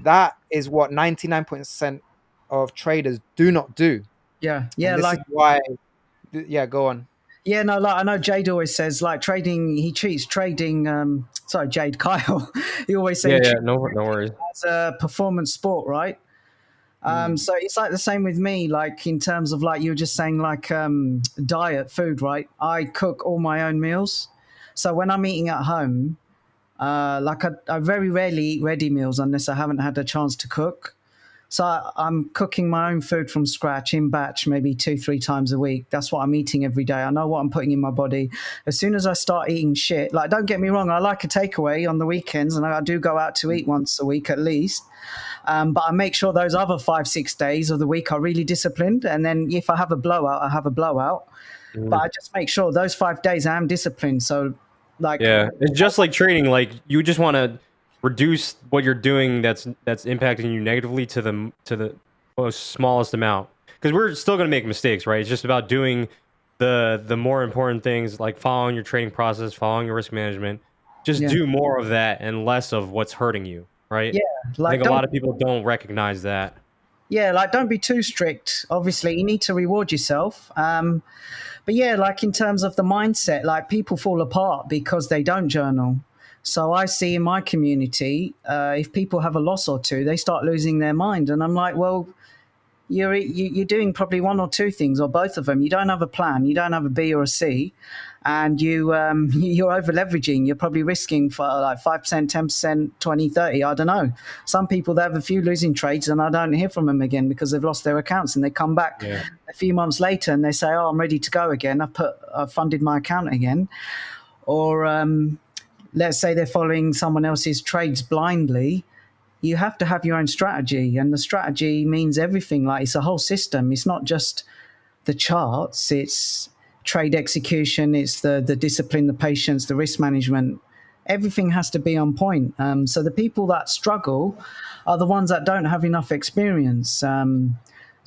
[SPEAKER 4] That is what 99% of traders do not do.
[SPEAKER 3] Yeah.
[SPEAKER 4] And
[SPEAKER 3] Yeah.
[SPEAKER 4] this is
[SPEAKER 3] Like,
[SPEAKER 4] why, yeah, go on.
[SPEAKER 3] yeah, no, like I know Jade always says like trading, he treats trading, sorry, Jade, Kyle, he always say
[SPEAKER 2] Yeah,
[SPEAKER 3] he
[SPEAKER 2] yeah,
[SPEAKER 3] treats
[SPEAKER 2] no worries.
[SPEAKER 3] it as a performance sport, right?
[SPEAKER 4] Mm,
[SPEAKER 3] So it's like the same with me, like in terms of like you were just saying, like diet, food, right? I cook all my own meals. So when I'm eating at home, I very rarely eat ready meals unless I haven't had a chance to cook. So I'm cooking my own food from scratch in batch, maybe 2, 3 times a week. That's what I'm eating every day. I know what I'm putting in my body. As soon as I start eating shit, like don't get me wrong, I like a takeaway on the weekends, and I do go out to eat once a week at least. But I make sure those other 5, 6 days of the week are really disciplined. And then if I have a blowout, I have a blowout. But
[SPEAKER 2] Mhm.
[SPEAKER 3] I just make sure those 5 days I am disciplined. So, like,
[SPEAKER 2] Yeah, it's just like trading. Like you just want to reduce what you're doing that's impacting you negatively to the most smallest amount. Because we're still going to make mistakes, right? It's just about doing the more important things, like following your trading process, following your risk management. Just
[SPEAKER 3] yeah,
[SPEAKER 2] do more of that and less of what's hurting you, right?
[SPEAKER 3] yeah,
[SPEAKER 2] I think
[SPEAKER 3] like
[SPEAKER 2] a
[SPEAKER 3] don't
[SPEAKER 2] lot of people don't recognize that.
[SPEAKER 3] yeah, like don't be too strict. Obviously, you need to reward yourself. But yeah, like in terms of the mindset, like people fall apart because they don't journal. So I see in my community, if people have a loss or two, they start losing their mind, and I'm like, well, you're doing probably one or two things or both of them. You don't have a plan. You don't have a B or a C, and you're over leveraging. You're probably risking for like 5%, 10%, 20, 30. I don't know. Some people they have a few losing trades, and I don't hear from them again because they've lost their accounts, and they come back
[SPEAKER 2] Yeah,
[SPEAKER 3] a few months later and they say, "Oh, I'm ready to go again. I've funded my account again," or let's say they're following someone else's trades blindly. You have to have your own strategy, and the strategy means everything. Like it's a whole system. It's not just the charts. It's trade execution. It's the discipline, the patience, the risk management. Everything has to be on point. So the people that struggle are the ones that don't have enough experience.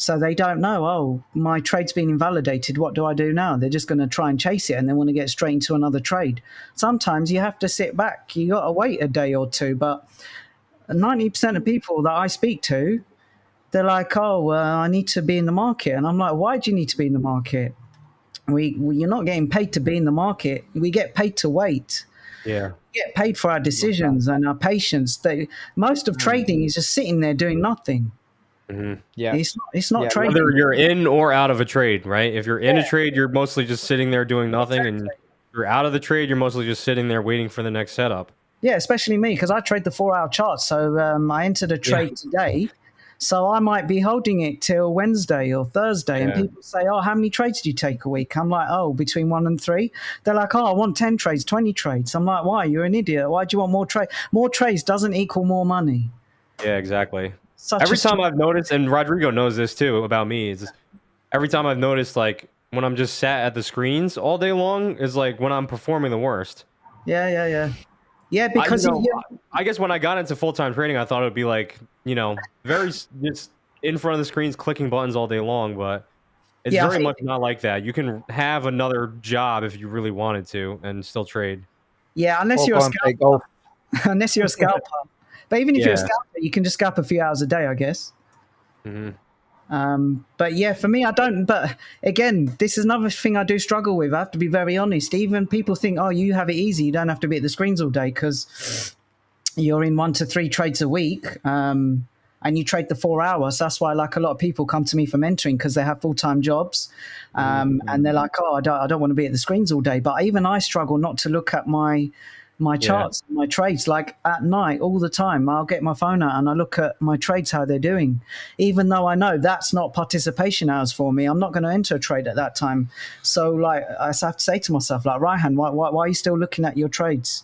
[SPEAKER 3] So they don't know, oh, my trade's been invalidated. What do I do now? They're just going to try and chase it and they want to get straight into another trade. Sometimes you have to sit back. You got to wait a day or two. But 90% of people that I speak to, they're like, oh, I need to be in the market. And I'm like, why do you need to be in the market? You're not getting paid to be in the market. We get paid to wait.
[SPEAKER 2] yeah.
[SPEAKER 3] We get paid for our
[SPEAKER 4] love that.
[SPEAKER 3] decisions and our patience. Most of
[SPEAKER 4] Mm,
[SPEAKER 3] trading is just sitting there doing nothing.
[SPEAKER 2] Mhm.
[SPEAKER 4] yeah,
[SPEAKER 3] It's not
[SPEAKER 4] yeah,
[SPEAKER 2] Whether
[SPEAKER 3] trading.
[SPEAKER 2] you're in or out of a trade, right? If you're in a
[SPEAKER 3] Yeah,
[SPEAKER 2] trade, you're mostly just sitting there doing nothing, and
[SPEAKER 3] exactly.
[SPEAKER 2] if you're out of the trade, you're mostly just sitting there waiting for the next setup.
[SPEAKER 3] Yeah, especially me because I trade the 4 hour chart. So I entered a
[SPEAKER 2] Yeah,
[SPEAKER 3] trade today. So I might be holding it till Wednesday or Thursday. And
[SPEAKER 2] yeah,
[SPEAKER 3] people say, oh, how many trades do you take a week? I'm like, oh, between 1 and 3. They're like, oh, I want 10 trades, 20 trades. I'm like, why? You're an idiot. Why do you want more trade? More trades doesn't equal more money.
[SPEAKER 2] yeah, exactly.
[SPEAKER 3] Such a
[SPEAKER 2] Every time
[SPEAKER 3] stupid.
[SPEAKER 2] I've noticed, and Rodrigo knows this too about me, is every time I've noticed, like when I'm just sat at the screens all day long, is like when I'm performing the worst.
[SPEAKER 3] Yeah, yeah, yeah. Yeah, because
[SPEAKER 2] I guess when I got into full-time trading, I thought it would be like, very just in front of the screens, clicking buttons all day long, but it's
[SPEAKER 3] yeah, I
[SPEAKER 2] very
[SPEAKER 3] think,
[SPEAKER 2] much not like that. You can have another job if you really wanted to and still trade.
[SPEAKER 3] yeah, unless
[SPEAKER 4] Or
[SPEAKER 3] you're a
[SPEAKER 4] go and play golf.
[SPEAKER 3] scalper, unless you're a scalper. But even if you're a
[SPEAKER 2] Yeah.
[SPEAKER 3] scalper, you can just scalp a few hours a day, I guess.
[SPEAKER 2] Hmm.
[SPEAKER 3] But yeah, for me, I don't. But again, this is another thing I do struggle with. I have to be very honest. Even people think, oh, you have it easy. You don't have to be at the screens all day because you're in 1 to 3 trades a week. And you trade the 4 hours. That's why, like, a lot of people come to me for mentoring because they have full-time jobs, and they're like, "Oh, I don't want to be at the screens all day." But even I struggle not to look at my charts, my trades. Like at night, all the time, I'll get my phone out and I look at my trades, how they're doing. Even though I know that's not participation hours for me, I'm not going to enter a trade at that time. So, like, I have to say to myself, like, Ryhan, why are you still looking at your trades?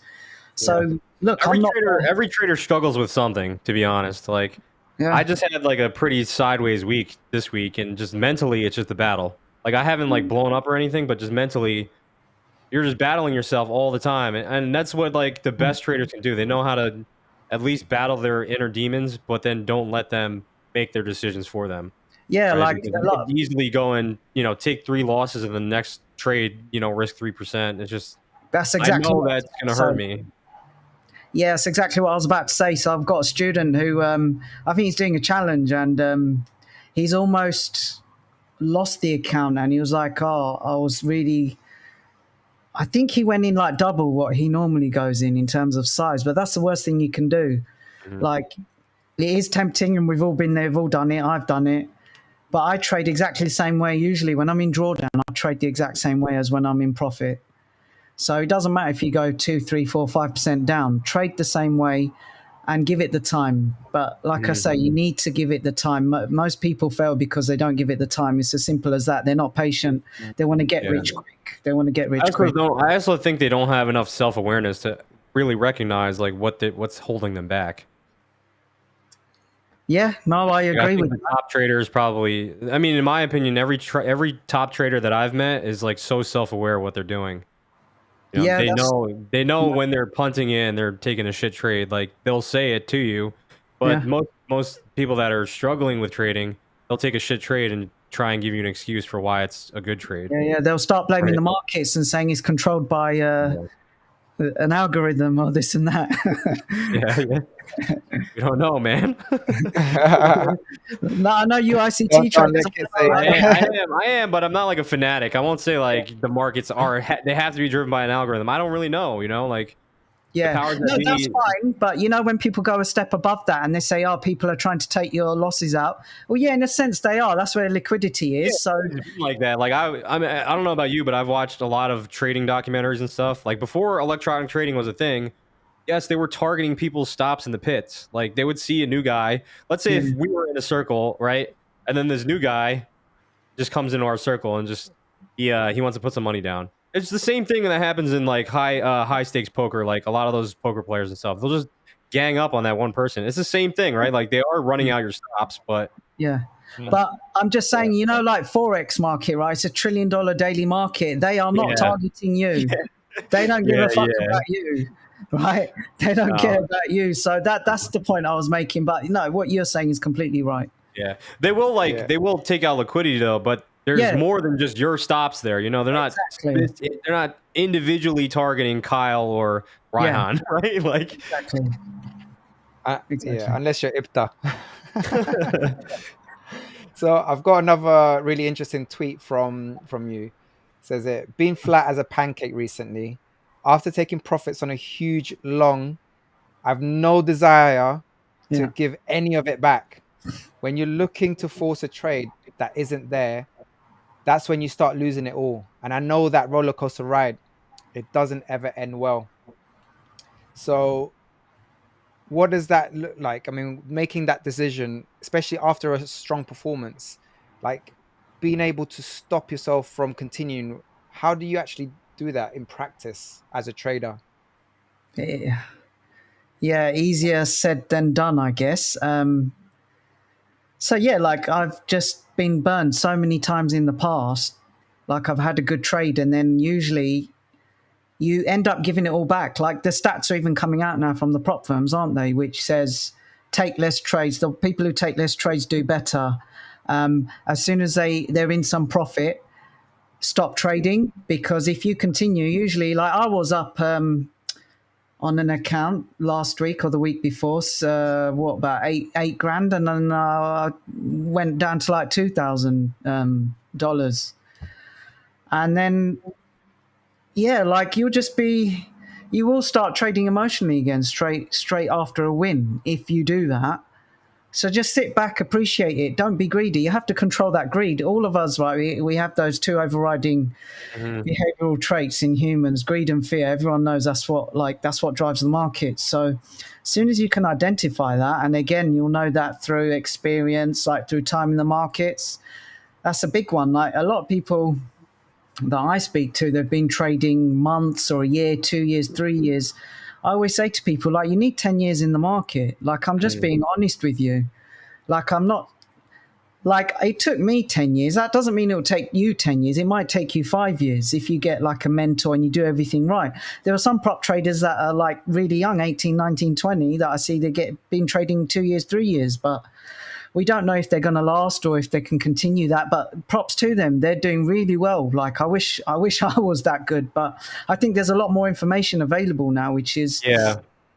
[SPEAKER 3] So, look,
[SPEAKER 2] Every trader struggles with something, to be honest. Like,
[SPEAKER 3] Yeah.
[SPEAKER 2] I just had like a pretty sideways week this week, and just mentally, it's just a battle. Like, I haven't like blown up or anything, but just mentally, you're just battling yourself all the time, and that's what like the best traders can do. They know how to at least battle their inner demons, but then don't let them make their decisions for them.
[SPEAKER 3] Yeah,
[SPEAKER 2] Right?
[SPEAKER 3] like
[SPEAKER 2] Because
[SPEAKER 3] a
[SPEAKER 2] you
[SPEAKER 3] lot.
[SPEAKER 2] could easily go and take 3 losses in the next trade, risk 3%. It's just
[SPEAKER 3] That's
[SPEAKER 2] I
[SPEAKER 3] exactly
[SPEAKER 2] know
[SPEAKER 3] what
[SPEAKER 2] that's gonna
[SPEAKER 3] so,
[SPEAKER 2] hurt me.
[SPEAKER 3] yeah, that's exactly what I was about to say. So I've got a student who I think he's doing a challenge, and he's almost lost the account, and he was like, "Oh, I think he went in like double what he normally goes in terms of size, but that's the worst thing you can do.
[SPEAKER 2] Mhm.
[SPEAKER 3] Like, it is tempting, and we've all been there, we've all done it. I've done it, but I trade exactly the same way. Usually, when I'm in drawdown, I trade the exact same way as when I'm in profit. So it doesn't matter if you go 2, 3, 4, 5% down. Trade the same way and give it the time. But like I say, you need to give it the time. Most people fail because they don't give it the time. It's as simple as that. They're not patient. They want to get
[SPEAKER 2] Yeah.
[SPEAKER 3] rich quick. They want to get rich
[SPEAKER 2] I also
[SPEAKER 3] quick.
[SPEAKER 2] don't. I also think they don't have enough self-awareness to really recognize like what's holding them back.
[SPEAKER 3] Yeah, no, I
[SPEAKER 2] Like, I
[SPEAKER 3] agree
[SPEAKER 2] think
[SPEAKER 3] with
[SPEAKER 2] the
[SPEAKER 3] you.
[SPEAKER 2] top traders probably. I mean, in my opinion, every top trader that I've met is like so self-aware of what they're doing.
[SPEAKER 3] Yeah,
[SPEAKER 2] They know when they're punting in, they're taking a shit trade. Like they'll say it to you, but
[SPEAKER 3] yeah.
[SPEAKER 2] most people that are struggling with trading, they'll take a shit trade and try and give you an excuse for why it's a good trade.
[SPEAKER 3] Yeah. They'll start blaming
[SPEAKER 2] Right.
[SPEAKER 3] the markets and saying it's controlled by an algorithm or this and that.
[SPEAKER 2] Yeah. You don't know, man.
[SPEAKER 3] No, I know you ICT
[SPEAKER 4] Don't
[SPEAKER 3] traders.
[SPEAKER 4] let it say
[SPEAKER 2] I am, but I'm not like a fanatic. I won't say like the markets they have to be driven by an algorithm. I don't really know, like the
[SPEAKER 3] Yeah,
[SPEAKER 2] powers that
[SPEAKER 3] no, that's
[SPEAKER 2] be.
[SPEAKER 3] fine. But when people go a step above that and they say, "Oh, people are trying to take your losses out," well, yeah, in a sense they are. That's where liquidity is. So
[SPEAKER 2] Like that. Like I don't know about you, but I've watched a lot of trading documentaries and stuff. Like before electronic trading was a thing, yes, they were targeting people's stops in the pits. Like they would see a new guy. Let's say if we were in a circle, right? And then this new guy just comes into our circle and just he wants to put some money down. It's the same thing that happens in like high stakes poker. Like a lot of those poker players and stuff, they'll just gang up on that one person. It's the same thing, right? Like they are running out your stops, but
[SPEAKER 3] yeah. But I'm just saying, like forex market, right? It's $1 trillion daily market. They are not
[SPEAKER 2] Yeah.
[SPEAKER 3] targeting you. They don't give a fuck about you, right? They don't care about you. So that's the point I was making. But what you're saying is completely right.
[SPEAKER 2] Yeah, they will they will take out liquidity though, but there's
[SPEAKER 3] Yeah.
[SPEAKER 2] more than just your stops there. They're not
[SPEAKER 3] Exactly.
[SPEAKER 2] they're not individually targeting Kyle or Ryhan, right? Like
[SPEAKER 3] Exactly. Exactly.
[SPEAKER 4] Yeah, unless you're IPTA. So I've got another really interesting tweet from you. It says it been flat as a pancake recently. After taking profits on a huge long, I've no desire to
[SPEAKER 3] Yeah.
[SPEAKER 4] give any of it back. When you're looking to force a trade that isn't there, that's when you start losing it all. And I know that roller coaster ride, it doesn't ever end well. So what does that look like? I mean, making that decision, especially after a strong performance, like being able to stop yourself from continuing, how do you actually do that in practice as a trader?
[SPEAKER 3] Yeah, easier said than done, I guess. So yeah, like I've just been burned so many times in the past. Like I've had a good trade, and then usually you end up giving it all back. Like the stats are even coming out now from the prop firms, aren't they? Which says take less trades. The people who take less trades do better. As soon as they're in some profit, stop trading, because if you continue, usually, like I was up on an account last week or the week before, what, about eight grand, and then went down to like $2,000, and then like you will start trading emotionally again straight after a win if you do that. So just sit back, appreciate it. Don't be greedy. You have to control that greed. All of us, right? We have those two overriding behavioral traits in humans: greed and fear. Everyone knows that's what drives the market. So as soon as you can identify that, and again, you'll know that through experience, like through time in the markets. That's a big one. Like a lot of people that I speak to, they've been trading months or a year, 2 years, 3 years. I always say to people, like, you need 10 years in the market. Like, I'm just being honest with you. Like, I'm not, like, it took me 10 years. That doesn't mean it will take you 10 years. It might take you 5 years if you get like a mentor and you do everything right. There are some prop traders that are like really young, 18, 19, 20, that I see been trading 2 years, 3 years, but we don't know if they're going to last or if they can continue that. But props to them, they're doing really well. Like I wish I was that good, but I think there's a lot more information available now, which is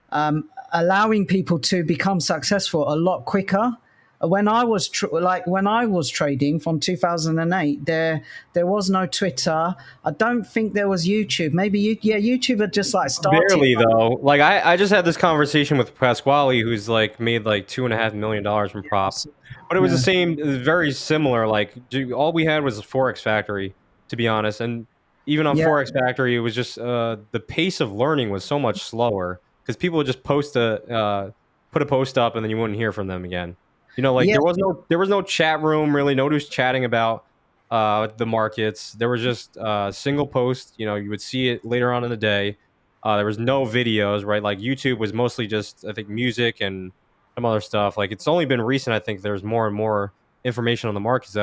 [SPEAKER 3] allowing people to become successful a lot quicker. When I was trading from 2008, there was no Twitter. I don't think there was YouTube. Maybe YouTube had just like started.
[SPEAKER 2] Barely though. Like I just had this conversation with Pasquale, who's like made like $2.5 million from props, but it was the same, very similar. Like all we had was a forex factory, to be honest, and even on forex factory, it was just the pace of learning was so much slower because people would just put a post up and then you wouldn't hear from them again. You know, like there was no chat room really. Nobody was chatting about the markets. There was just a single post. You know, you would see it later on in the day. There was no videos, right? Like YouTube was mostly just, I think, music and some other stuff. Like it's only been recent, I think, there's more and more information on the markets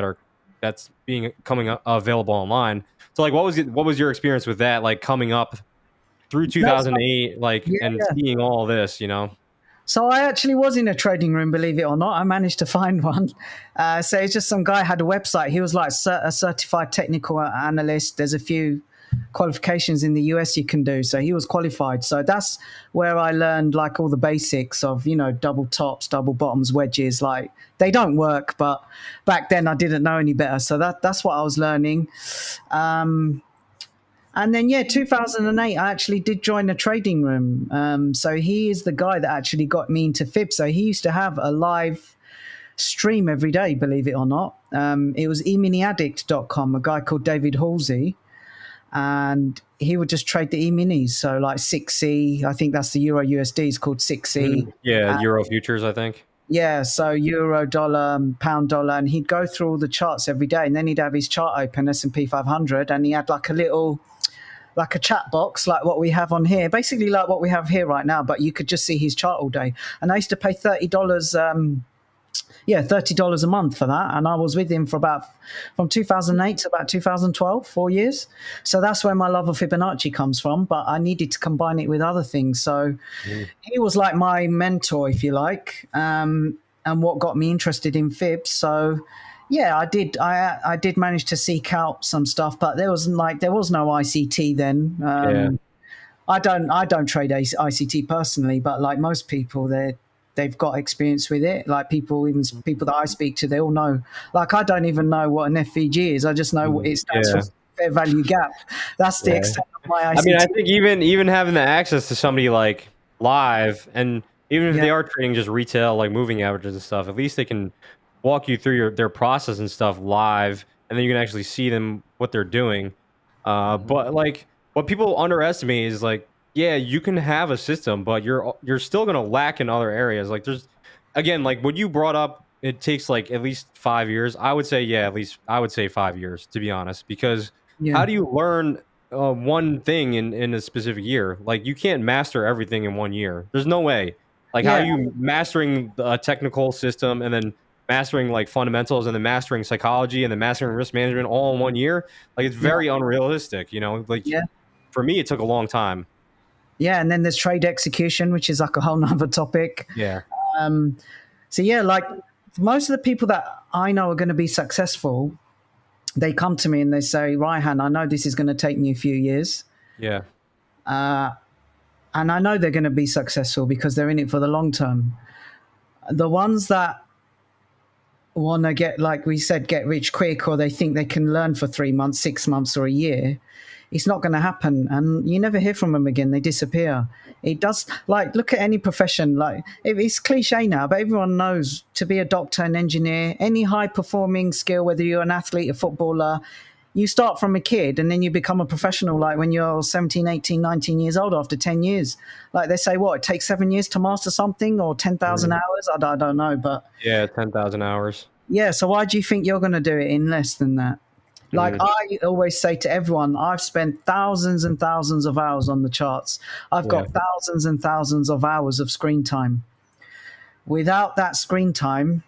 [SPEAKER 2] that's coming available online. So, like, what was your experience with that? Like coming up through 2008, like and seeing all this, you know.
[SPEAKER 3] So I actually was in a trading room, believe it or not. I managed to find one. So it's just some guy had a website. He was like a certified technical analyst. There's a few qualifications in the US you can do. So he was qualified. So that's where I learned like all the basics of, you know, double tops, double bottoms, wedges. Like they don't work, but back then I didn't know any better. So that's what I was learning. And then, 2008, I actually did join a trading room. So he is the guy that actually got me into fib. So he used to have a live stream every day, believe it or not. It was eminiaddict.com, a guy called David Halsey. And he would just trade the E-minis. So like 6E, I think that's the Euro USD, is called 6E.
[SPEAKER 2] Yeah, Euro futures, I think.
[SPEAKER 3] Yeah, so euro, dollar, pound, dollar, and he'd go through all the charts every day, and then he'd have his chart open, S&P 500, and he had like a chat box like what we have on here, basically like what we have here right now, but you could just see his chart all day. And I used to pay $30 a month for that, and I was with him from 2008 to about 2012, 4 years. So that's where my love of Fibonacci comes from, but I needed to combine it with other things. So he was like my mentor, if you like, and what got me interested in fibs. So I did manage to seek out some stuff, but there was no ICT then. I don't trade ICT personally, but like most people, they've got experience with it. Like people that I speak to, they all know. Like I don't even know what an FVG is. I just know what it stands for, fair value gap. That's the extent of my ICT.
[SPEAKER 2] I mean, I think even having the access to somebody like live, and even if they are trading just retail, like moving averages and stuff, at least they can walk you through their process and stuff live, and then you can actually see them what they're doing. But like what people underestimate is like, you can have a system, but you're still gonna lack in other areas. Like there's, again, like what you brought up, it takes like at least 5 years. I would say at least I would say 5 years, to be honest, because how do you learn one thing in a specific year? Like you can't master everything in 1 year. There's no way. Like how are you mastering a technical system and then mastering like fundamentals and then mastering psychology and then mastering risk management all in 1 year? Like it's very unrealistic, you know, like for me, it took a long time.
[SPEAKER 3] Yeah, and then there's trade execution, which is like a whole nother topic.
[SPEAKER 2] Yeah.
[SPEAKER 3] So yeah, like most of the people that I know are going to be successful, they come to me and they say, Ryhan, I know this is going to take me a few years.
[SPEAKER 2] Yeah.
[SPEAKER 3] And I know they're going to be successful because they're in it for the long term. The ones that want to get, like we said, get rich quick, or they think they can learn for 3 months, 6 months, or a year, it's not going to happen. And you never hear from them again. They disappear. It does, like, look at any profession. Like, it's cliche now, but everyone knows to be a doctor, an engineer, any high performing skill, whether you're an athlete, a footballer, you start from a kid and then you become a professional, like when you're 17, 18, 19 years old after 10 years. Like they say, what, it takes 7 years to master something, or 10,000 hours? I don't know, but...
[SPEAKER 2] Yeah, 10,000 hours.
[SPEAKER 3] Yeah, so why do you think you're going to do it in less than that? Like I always say to everyone, I've spent thousands and thousands of hours on the charts. I've got thousands and thousands of hours of screen time. Without that screen time,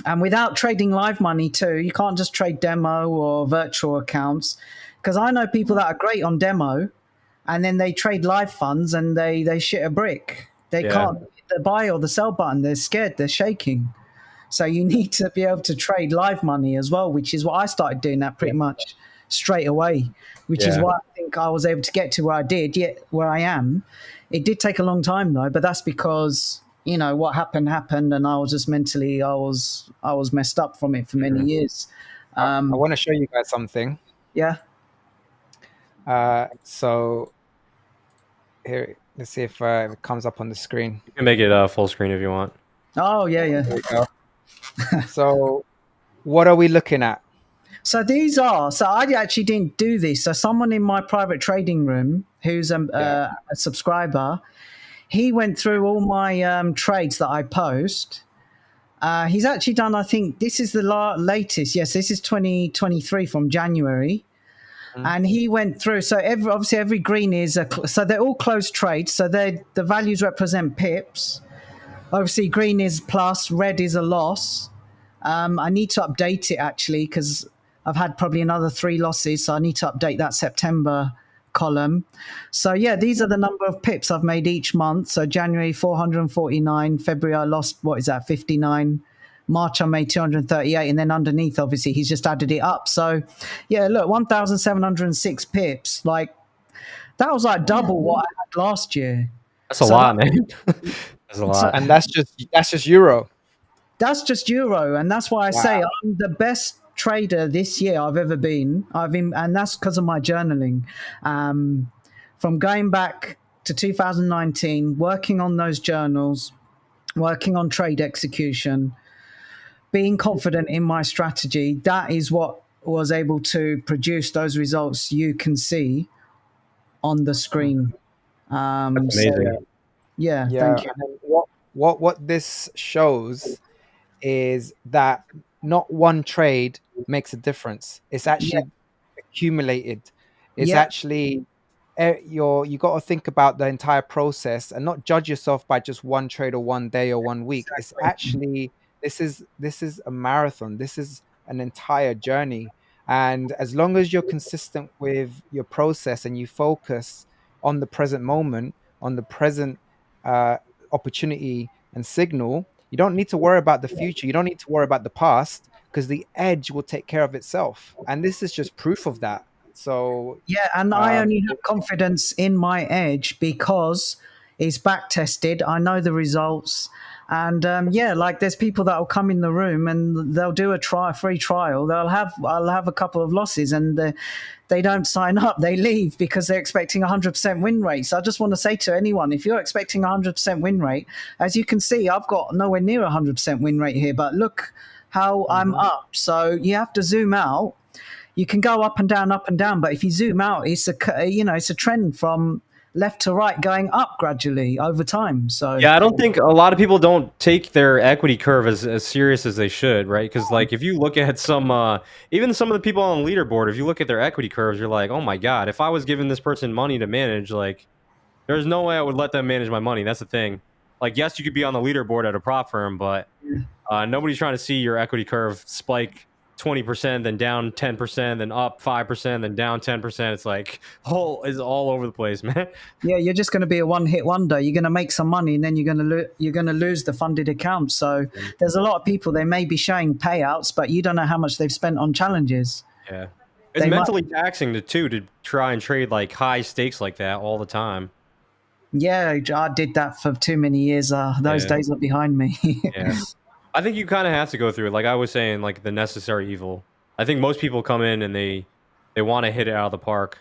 [SPEAKER 3] and without trading live money too, you can't just trade demo or virtual accounts. Because I know people that are great on demo, and then they trade live funds and they shit a brick. They can't hit the buy or the sell button. They're scared. They're shaking. So you need to be able to trade live money as well, which is what I started doing that pretty much straight away, which is why I think I was able to get to where I did, yet where I am. It did take a long time though, but that's because, you know, what happened, and I was just mentally, I was messed up from it for many years.
[SPEAKER 4] I want to show you guys something.
[SPEAKER 3] Yeah.
[SPEAKER 4] So here, let's see if it comes up on the screen.
[SPEAKER 2] You can make it full screen if you want.
[SPEAKER 3] Oh, yeah.
[SPEAKER 4] There we go. So what are we looking at?
[SPEAKER 3] So these are, so I actually didn't do this. So someone in my private trading room who's a subscriber, he went through all my trades that I post. He's actually done, I think this is the latest. Yes, this is 2023 from January. And he went through, so obviously every green is, so they're all closed trades. So the values represent pips. Obviously green is plus, red is a loss. I need to update it actually because I've had probably another 3 losses. So I need to update that September column. So yeah, these are the number of pips I've made each month. So January 449, February I lost, 59, March I made 238, and then underneath obviously he's just added it up. So yeah, look, 1,706 pips. Like that was like double what I had last year.
[SPEAKER 2] That's a lot, man. That's a lot.
[SPEAKER 4] And that's just euro.
[SPEAKER 3] That's just euro, and that's why I say I'm the best trader this year I've ever been. And that's because of my journaling. From going back to 2019, working on those journals, working on trade execution, being confident in my strategy, that is what was able to produce those results you can see on the screen.
[SPEAKER 2] That's amazing.
[SPEAKER 3] So, yeah, thank you.
[SPEAKER 4] And what this shows is that not one trade makes a difference. It's actually accumulated. It's actually you got to think about the entire process and not judge yourself by just one trade or one day or 1 week. It's actually this is a marathon. This is an entire journey. And as long as you're consistent with your process and you focus on the present moment, on the present opportunity and signal, you don't need to worry about the future. You don't need to worry about the past because the edge will take care of itself. And this is just proof of that. So
[SPEAKER 3] yeah, and I only have confidence in my edge because it's back tested. I know the results. And like there's people that will come in the room and they'll do a free trial. I'll have a couple of losses and they don't sign up. They leave because they're expecting 100% win rate. So I just want to say to anyone, if you're expecting 100% win rate, as you can see, I've got nowhere near 100% win rate here. But look how I'm up. So you have to zoom out. You can go up and down, but if you zoom out, it's a trend from left to right going up gradually over time. So
[SPEAKER 2] yeah, I don't think a lot of people don't take their equity curve as serious as they should, right? Because like if you look at some even some of the people on the leaderboard, if you look at their equity curves, you're like, oh my god, if I was giving this person money to manage, like there's no way I would let them manage my money. That's the thing. Like yes, you could be on the leaderboard at a prop firm, but nobody's trying to see your equity curve spike 20%, then down 10%, then up 5%, then down 10%. It's like is all over the place, man.
[SPEAKER 3] Yeah, you're just going to be a one-hit wonder. You're going to make some money, and then you're going to lose the funded account. So there's a lot of people, they may be showing payouts, but you don't know how much they've spent on challenges.
[SPEAKER 2] Yeah. It's mentally taxing to try and trade like high stakes like that all the time.
[SPEAKER 3] Yeah, I did that for too many years. Those days are behind me.
[SPEAKER 2] Yeah. I think you kind of have to go through it. Like I was saying, like the necessary evil. I think most people come in and they want to hit it out of the park.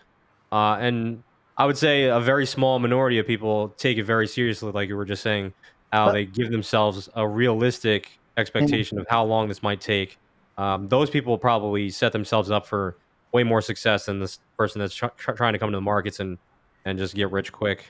[SPEAKER 2] And I would say a very small minority of people take it very seriously, like you were just saying, how they give themselves a realistic expectation of how long this might take. Those people probably set themselves up for way more success than this person that's trying to come to the markets and just get rich quick.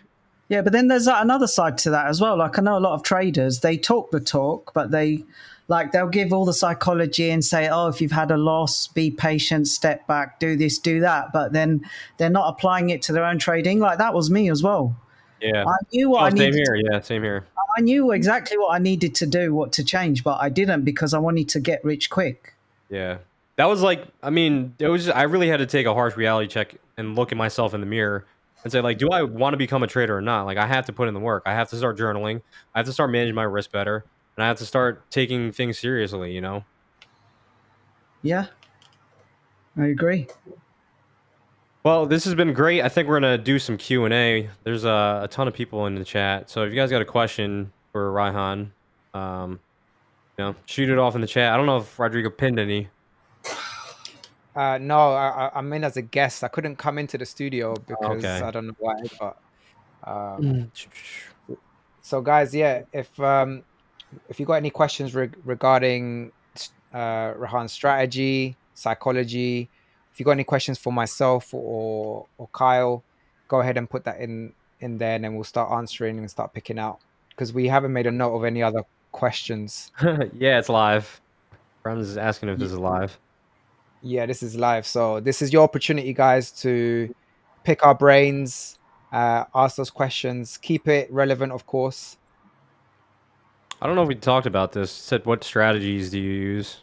[SPEAKER 3] Yeah, but then there's another side to that as well. Like I know a lot of traders, they talk the talk, but they'll give all the psychology and say, oh, if you've had a loss, be patient, step back, do this, do that. But then they're not applying it to their own trading. Like that was me as well.
[SPEAKER 2] Yeah.
[SPEAKER 3] I knew what I needed.
[SPEAKER 2] Same here. Yeah, same here.
[SPEAKER 3] I knew exactly what I needed to do, what to change, but I didn't because I wanted to get rich quick.
[SPEAKER 2] Yeah. That was like, I mean, I really had to take a harsh reality check and look at myself in the mirror and say, like, do I want to become a trader or not? Like, I have to put in the work. I have to start journaling. I have to start managing my risk better. And I have to start taking things seriously, you know?
[SPEAKER 3] Yeah, I agree.
[SPEAKER 2] Well, this has been great. I think we're going to do some Q&A. There's a ton of people in the chat. So if you guys got a question for Ryhan, shoot it off in the chat. I don't know if Rodrigo pinned any.
[SPEAKER 4] No, I'm in as a guest. I couldn't come into the studio because I don't know why. But so, guys, yeah, if you got any questions regarding Ryhan's strategy, psychology, if you got any questions for myself or Kyle, go ahead and put that in there, and then we'll start answering and start picking out because we haven't made a note of any other questions.
[SPEAKER 2] Yeah, it's live. Brown's is asking if this is live.
[SPEAKER 4] Yeah, this is live. So this is your opportunity, guys, to pick our brains, ask those questions, keep it relevant, of course.
[SPEAKER 2] I don't know if we talked about this. It said, what strategies do you use?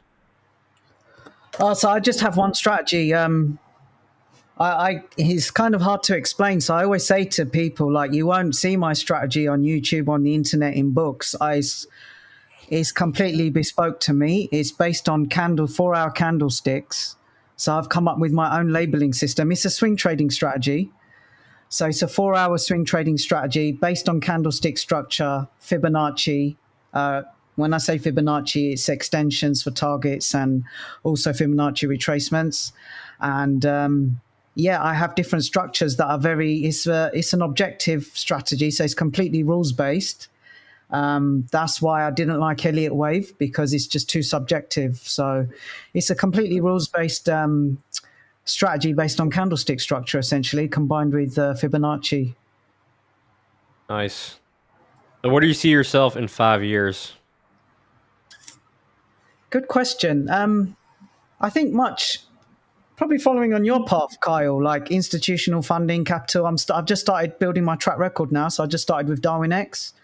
[SPEAKER 3] So I just have one strategy. It's kind of hard to explain. So I always say to people, like, you won't see my strategy on YouTube, on the internet, in books. It's completely bespoke to me. It's based on 4-hour candlesticks. So I've come up with my own labeling system. It's a swing trading strategy. So it's a 4-hour swing trading strategy based on candlestick structure, Fibonacci. When I say Fibonacci, it's extensions for targets and also Fibonacci retracements. And I have different structures that are it's an objective strategy. So it's completely rules-based. That's why I didn't like Elliott Wave, because it's just too subjective. So it's a completely rules-based strategy based on candlestick structure, essentially, combined with Fibonacci.
[SPEAKER 2] Nice. So where do you see yourself in 5 years?
[SPEAKER 3] Good question. I think probably following on your path, Kyle, like institutional funding, capital. I've just started building my track record now. So I just started with Darwin X.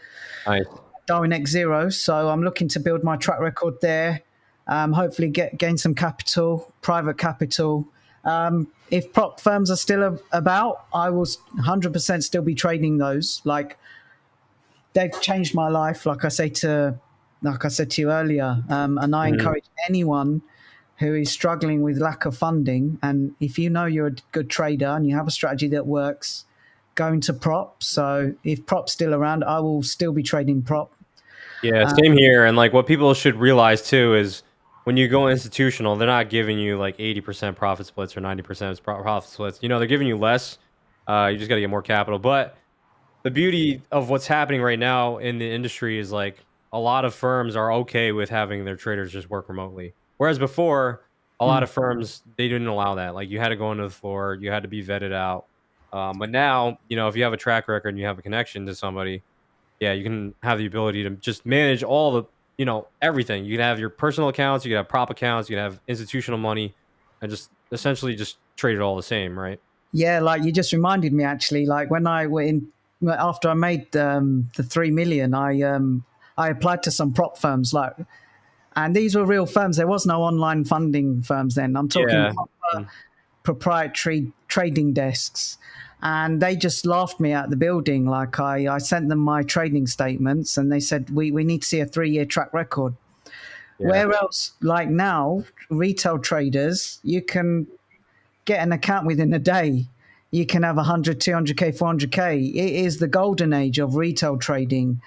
[SPEAKER 2] Nice.
[SPEAKER 3] Darwin X Zero. So I'm looking to build my track record there. Hopefully gain some capital, private capital. If prop firms are still about, I will 100% still be trading those. Like, they've changed my life. Like I said to you earlier, and I encourage anyone who is struggling with lack of funding, and if you know you're a good trader and you have a strategy that works, go into prop. So if prop's still around, I will still be trading prop.
[SPEAKER 2] Yeah, same here. And like what people should realize too is when you go institutional, they're not giving you like 80% profit splits or 90% profit splits. You know, they're giving you less. You just got to get more capital. But the beauty of what's happening right now in the industry is like a lot of firms are okay with having their traders just work remotely. Whereas before, a lot of firms, they didn't allow that. Like you had to go into the floor, you had to be vetted out. But now, you know, if you have a track record and you have a connection to somebody, yeah, you can have the ability to just manage all the, you know, everything. You can have your personal accounts, you can have prop accounts, you can have institutional money, and just essentially just trade it all the same, right?
[SPEAKER 3] Yeah, like you just reminded me actually, like when after I made the 3 million, I applied to some prop firms, like, And these were real firms. There was no online funding firms then. I'm talking
[SPEAKER 2] Yeah.
[SPEAKER 3] proper proprietary trading desks. And they just laughed me out the building. Like I sent them my trading statements and they said, we need to see a 3-year track record.
[SPEAKER 2] Yeah.
[SPEAKER 3] Where else, like now, retail traders, you can get an account within a day. You can have 100, 200K, 400K. It is the golden age of retail trading.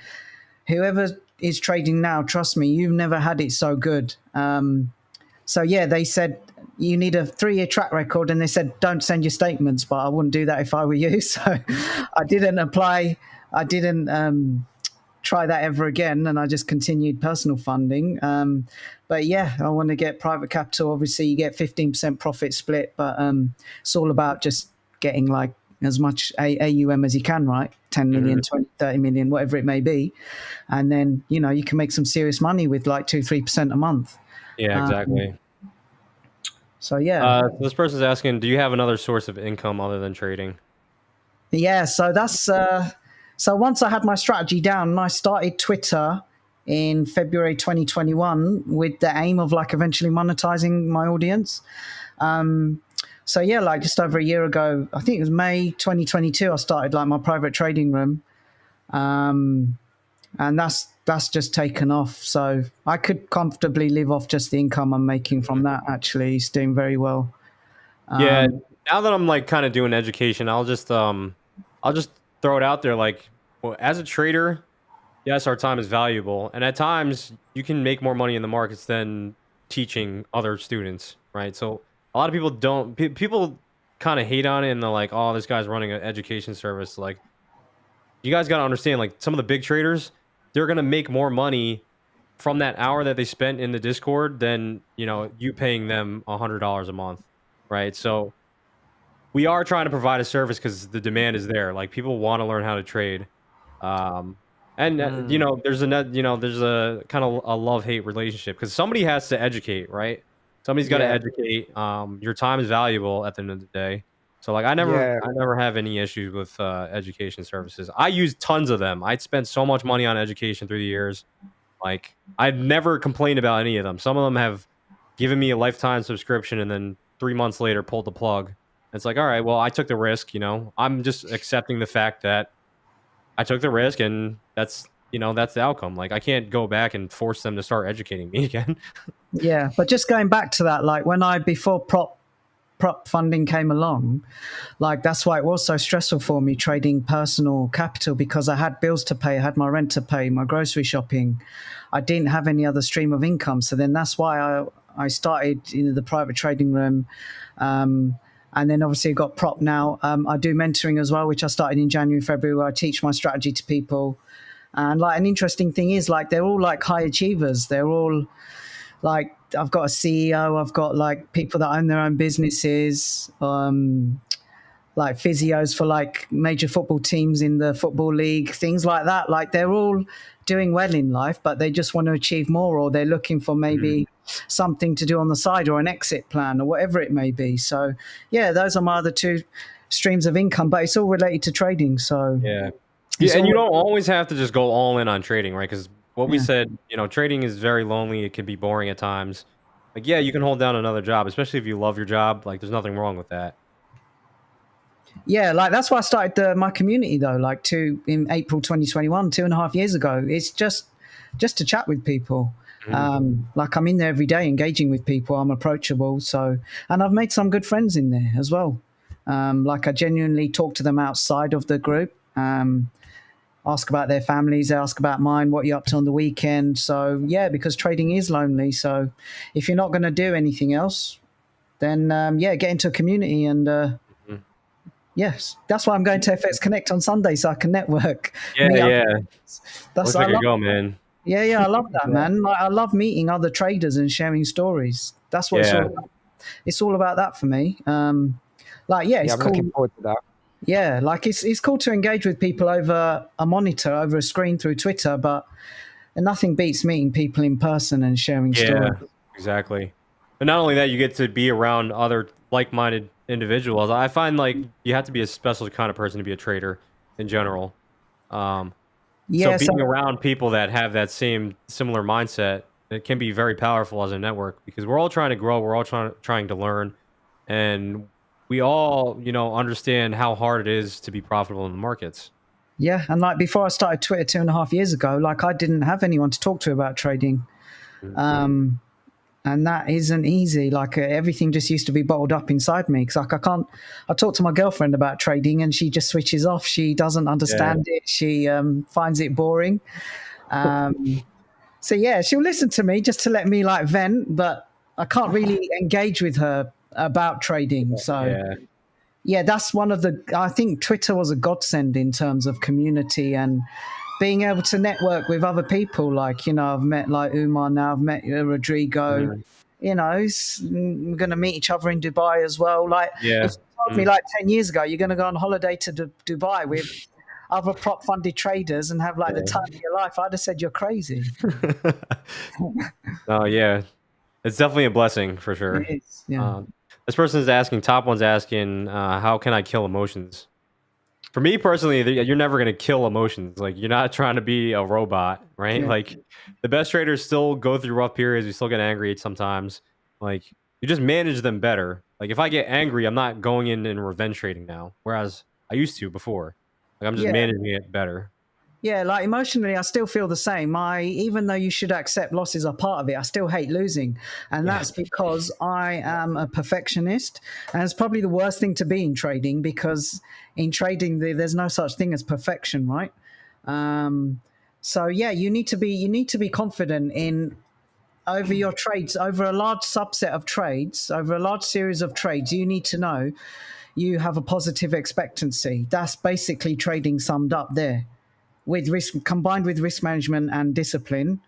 [SPEAKER 3] Whoever is trading now, trust me, you've never had it so good. So yeah, they said you need a 3-year track record, and they said don't send your statements, but I wouldn't do that if I were you. So I didn't apply. I didn't try that ever again, and I just continued personal funding. But yeah, I want to get private capital. Obviously, you get 15% profit split, but it's all about just getting like as much AUM as you can, right? 10 million, 20, 30 million, whatever it may be. And then, you know, you can make some serious money with like 2-3% a month.
[SPEAKER 2] Yeah, exactly.
[SPEAKER 3] So yeah.
[SPEAKER 2] This person's asking, do you have another source of income other than trading?
[SPEAKER 3] Yeah, so that's so once I had my strategy down, I started Twitter in February 2021 with the aim of like eventually monetizing my audience. So yeah, like just over a year ago, I think it was May 2022, I started like my private trading room. And that's just taken off. So I could comfortably live off just the income I'm making from that. Actually, it's doing very well.
[SPEAKER 2] Yeah, now that I'm like kind of doing education, I'll just throw it out there. Like, well, as a trader, yes, our time is valuable, and at times you can make more money in the markets than teaching other students, right? So a lot of people don't. People kind of hate on it, and they're like, "Oh, this guy's running an education service." Like, you guys got to understand, like some of the big traders, they're gonna make more money from that hour that they spent in the Discord than you paying them $100 a month, right? So we are trying to provide a service because the demand is there. Like people want to learn how to trade, and there's a kind of a love-hate relationship because somebody has to educate, right? Somebody's got to educate. Your time is valuable at the end of the day. So like I never have any issues with education services. I use tons of them. I'd spent so much money on education through the years. Like I've never complained about any of them. Some of them have given me a lifetime subscription and then 3 months later pulled the plug. It's like, all right, well, I took the risk, I'm just accepting the fact that I took the risk and that's the outcome. Like I can't go back and force them to start educating me again.
[SPEAKER 3] Yeah, but just going back to that, like before prop funding came along, like that's why it was so stressful for me trading personal capital, because I had bills to pay, I had my rent to pay, my grocery shopping. I didn't have any other stream of income. So then that's why I started the private trading room. And then obviously I got prop now. I do mentoring as well, which I started in January, February, where I teach my strategy to people. And like an interesting thing is like they're all like high achievers. They're all like, I've got a CEO, I've got like people that own their own businesses, like physios for like major football teams in the football league, things like that. Like they're all doing well in life, but they just want to achieve more, or they're looking for maybe something to do on the side or an exit plan or whatever it may be. So yeah, those are my other two streams of income, but it's all related to trading. So
[SPEAKER 2] yeah, and you don't always have to just go all in on trading, right? Because what we said, trading is very lonely. It can be boring at times. Like, yeah, you can hold down another job, especially if you love your job. Like, there's nothing wrong with that.
[SPEAKER 3] Yeah, like that's why I started my community though, like in April 2021, 2.5 years ago. It's just to chat with people. Like I'm in there every day engaging with people. I'm approachable. So, and I've made some good friends in there as well. Like I genuinely talk to them outside of the group. Ask about their families, ask about mine, what you're up to on the weekend. So yeah, because trading is lonely. So if you're not going to do anything else, then get into a community and yes, that's why I'm going to FX Connect on Sunday so I can network.
[SPEAKER 2] Yeah.
[SPEAKER 3] That's
[SPEAKER 2] like a go, man.
[SPEAKER 3] Yeah, I love that, man. Like, I love meeting other traders and sharing stories. That's what it's all about. It's all about that for me. It's
[SPEAKER 4] I'm
[SPEAKER 3] cool.
[SPEAKER 4] looking forward to that.
[SPEAKER 3] Yeah, like it's cool to engage with people over a monitor, over a screen through Twitter, but nothing beats meeting people in person and sharing stories.
[SPEAKER 2] Yeah, exactly. And not only that, you get to be around other like-minded individuals. I find like you have to be a special kind of person to be a trader in general. So being around people that have that similar mindset It can be very powerful as a network because we're all trying to grow. We're all trying to learn, and we all, understand how hard it is to be profitable in the markets.
[SPEAKER 3] Yeah, and like before I started Twitter 2.5 years ago, like I didn't have anyone to talk to about trading.
[SPEAKER 2] Mhm.
[SPEAKER 3] And that isn't easy. Like everything just used to be bottled up inside me. Because like I talk to my girlfriend about trading, and she just switches off. She doesn't
[SPEAKER 2] Yeah.
[SPEAKER 3] understand it. She finds it boring. So yeah, she'll listen to me just to let me like vent, but I can't really engage with her about trading. So
[SPEAKER 2] Yeah.
[SPEAKER 3] yeah, that's one of the. I think Twitter was a godsend in terms of community and being able to network with other people. Like I've met like Umar now. I've met Rodrigo.
[SPEAKER 2] Mhm.
[SPEAKER 3] We're going to meet each other in Dubai as well. Like if
[SPEAKER 2] Yeah.
[SPEAKER 3] you told me
[SPEAKER 2] Mhm.
[SPEAKER 3] like 10 years ago you're going to go on holiday to Dubai with other prop funded traders and have like the time of your life, I'd have said you're crazy.
[SPEAKER 2] Oh yeah, it's definitely a blessing for sure.
[SPEAKER 3] It is, yeah.
[SPEAKER 2] This person's asking, top one's asking, how can I kill emotions? For me personally, you're never gonna kill emotions. Like you're not trying to be a robot, right?
[SPEAKER 3] Yeah.
[SPEAKER 2] Like the best traders still go through rough periods. We still get angry sometimes. Like you just manage them better. Like if I get angry, I'm not going in and revenge trading now, whereas I used to before. Like I'm just
[SPEAKER 3] Yeah.
[SPEAKER 2] managing it better.
[SPEAKER 3] Yeah, like emotionally, I still feel the same. Even though you should accept losses are part of it, I still hate losing, and
[SPEAKER 2] Yeah.
[SPEAKER 3] that's because I am a perfectionist, and it's probably the worst thing to be in trading because in trading there's no such thing as perfection, right? So yeah, you need to be confident in over your trades, over a large subset of trades, over a large series of trades. You need to know you have a positive expectancy. That's basically trading summed up there with risk combined with risk management and discipline.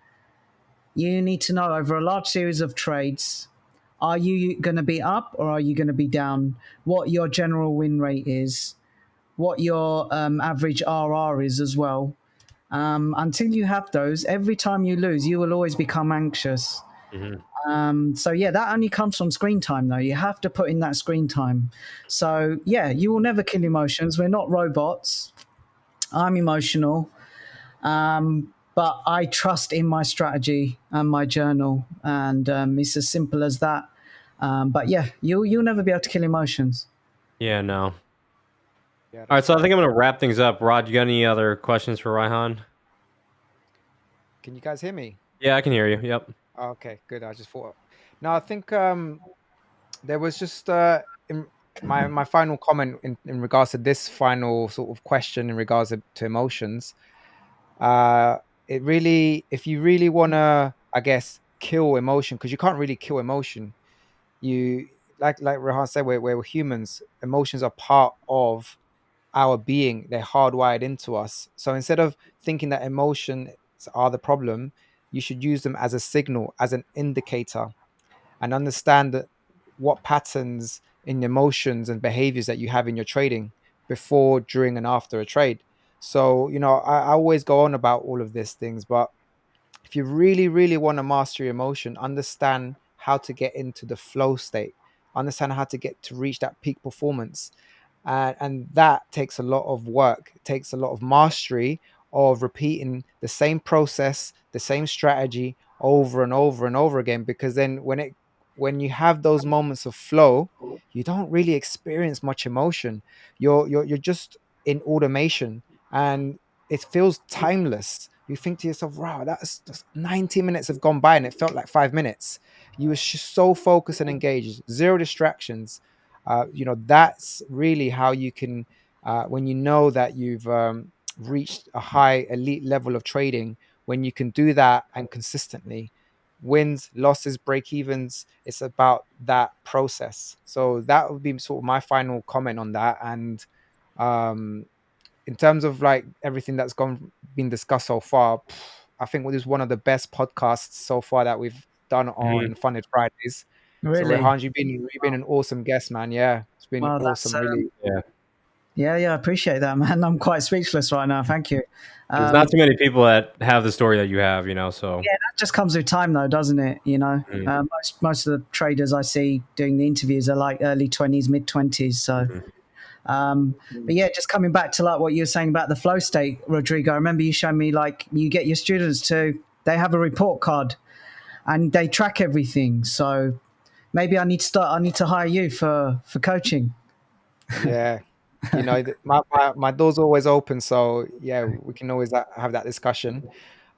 [SPEAKER 3] You need to know over a large series of trades, are you going to be up or are you going to be down? What your general win rate is, what your average RR is as well. Until you have those, every time you lose, you will always become anxious.
[SPEAKER 2] Mhm.
[SPEAKER 3] So yeah, that only comes from screen time though. You have to put in that screen time. So yeah, you will never kill emotions. We're not robots. I'm emotional. But I trust in my strategy and my journal, and it's as simple as that. But yeah, you'll never be able to kill emotions.
[SPEAKER 2] Yeah. No.
[SPEAKER 4] Yeah,
[SPEAKER 2] All right,
[SPEAKER 4] that's
[SPEAKER 2] so I think
[SPEAKER 4] right.
[SPEAKER 2] I'm gonna wrap things up. Rod, you got any other questions for Ryhan?
[SPEAKER 4] Can you guys hear me?
[SPEAKER 2] Yeah, I can hear you. Yep.
[SPEAKER 4] Okay, good. I just thought. No, I think there was just in my final comment in regards to this final sort of question in regards to emotions. Uh, it really, if you really want to, I guess, kill emotion, because you can't really kill emotion. You like Rehan said, we're humans. Emotions are part of our being. They're hardwired into us. So instead of thinking that emotions are the problem, you should use them as a signal, as an indicator, and understand that what patterns in emotions and behaviors that you have in your trading before, during, and after a trade. So, I always go on about all of these things, but if you really, really want to master your emotion, understand how to get into the flow state, understand how to get to reach that peak performance. And that takes a lot of work. It takes a lot of mastery of repeating the same process, the same strategy over and over and over again. Because then when you have those moments of flow, you don't really experience much emotion. You're just in automation, and it feels timeless. You think to yourself, wow, that's 90 minutes have gone by and it felt like 5 minutes. You were just so focused and engaged, zero distractions. That's really how you can, when you know that you've reached a high elite level of trading, when you can do that and consistently, wins, losses, break evens, it's about that process. So that would be sort of my final comment on that. And um, in terms of like everything that's been discussed so far, I think this is one of the best podcasts so far that we've done
[SPEAKER 2] Mhm.
[SPEAKER 4] on Funded Fridays. So
[SPEAKER 3] Really?
[SPEAKER 4] Rehan, you've been an awesome guest, man. Yeah, it's been
[SPEAKER 3] Well, that's
[SPEAKER 4] awesome. Really,
[SPEAKER 2] Yeah.
[SPEAKER 3] yeah, I appreciate that, man. I'm quite speechless right now. Thank you.
[SPEAKER 2] There's
[SPEAKER 3] Um,
[SPEAKER 2] not too many people that have the story that you have, so.
[SPEAKER 3] yeah, that just comes with time, though, doesn't it?
[SPEAKER 2] Mhm.
[SPEAKER 3] Most of the traders I see doing the interviews are like early 20s, mid 20s. So
[SPEAKER 2] Mhm.
[SPEAKER 3] but yeah, just coming back to like what you were saying about the flow state, Rodrigo. I remember you showed me like you get your students to they have a report card and they track everything. So maybe I need to hire you for coaching.
[SPEAKER 4] Yeah. You know, my door's always open. So yeah, we can always have that discussion.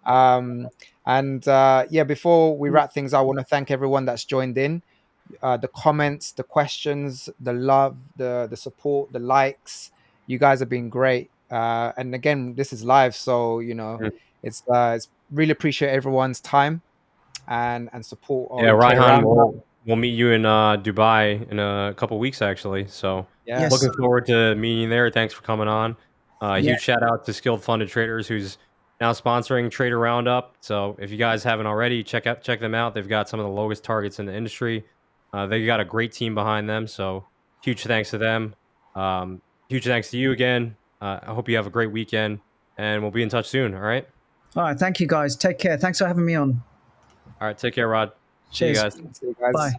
[SPEAKER 4] Um, and yeah, before we wrap things, I want to thank everyone that's joined in. The comments, the questions, the love, the support, the likes. You guys have been great. And again, this is live, so you know,
[SPEAKER 2] Mhm.
[SPEAKER 4] it's really appreciate everyone's time and support
[SPEAKER 2] Yeah,
[SPEAKER 4] on Trade
[SPEAKER 2] Ryhan,
[SPEAKER 4] Roundup.
[SPEAKER 2] we'll meet you in Dubai in a couple weeks actually. So
[SPEAKER 4] Yeah,
[SPEAKER 3] Yes.
[SPEAKER 2] looking forward to meeting you there. Thanks for coming on.
[SPEAKER 3] Yeah.
[SPEAKER 2] Huge shout out to Skilled Funded Traders who's now sponsoring Trader Roundup. So if you guys haven't already, check them out. They've got some of the lowest targets in the industry. They got a great team behind them. So huge thanks to them. Huge thanks to you again. I hope you have a great weekend, and we'll be in touch soon. All right.
[SPEAKER 3] All right. Thank you, guys. Take care. Thanks for having me on.
[SPEAKER 2] All right. Take care, Rod. See you
[SPEAKER 3] Cheers.
[SPEAKER 2] guys.
[SPEAKER 4] see you guys.
[SPEAKER 3] Bye.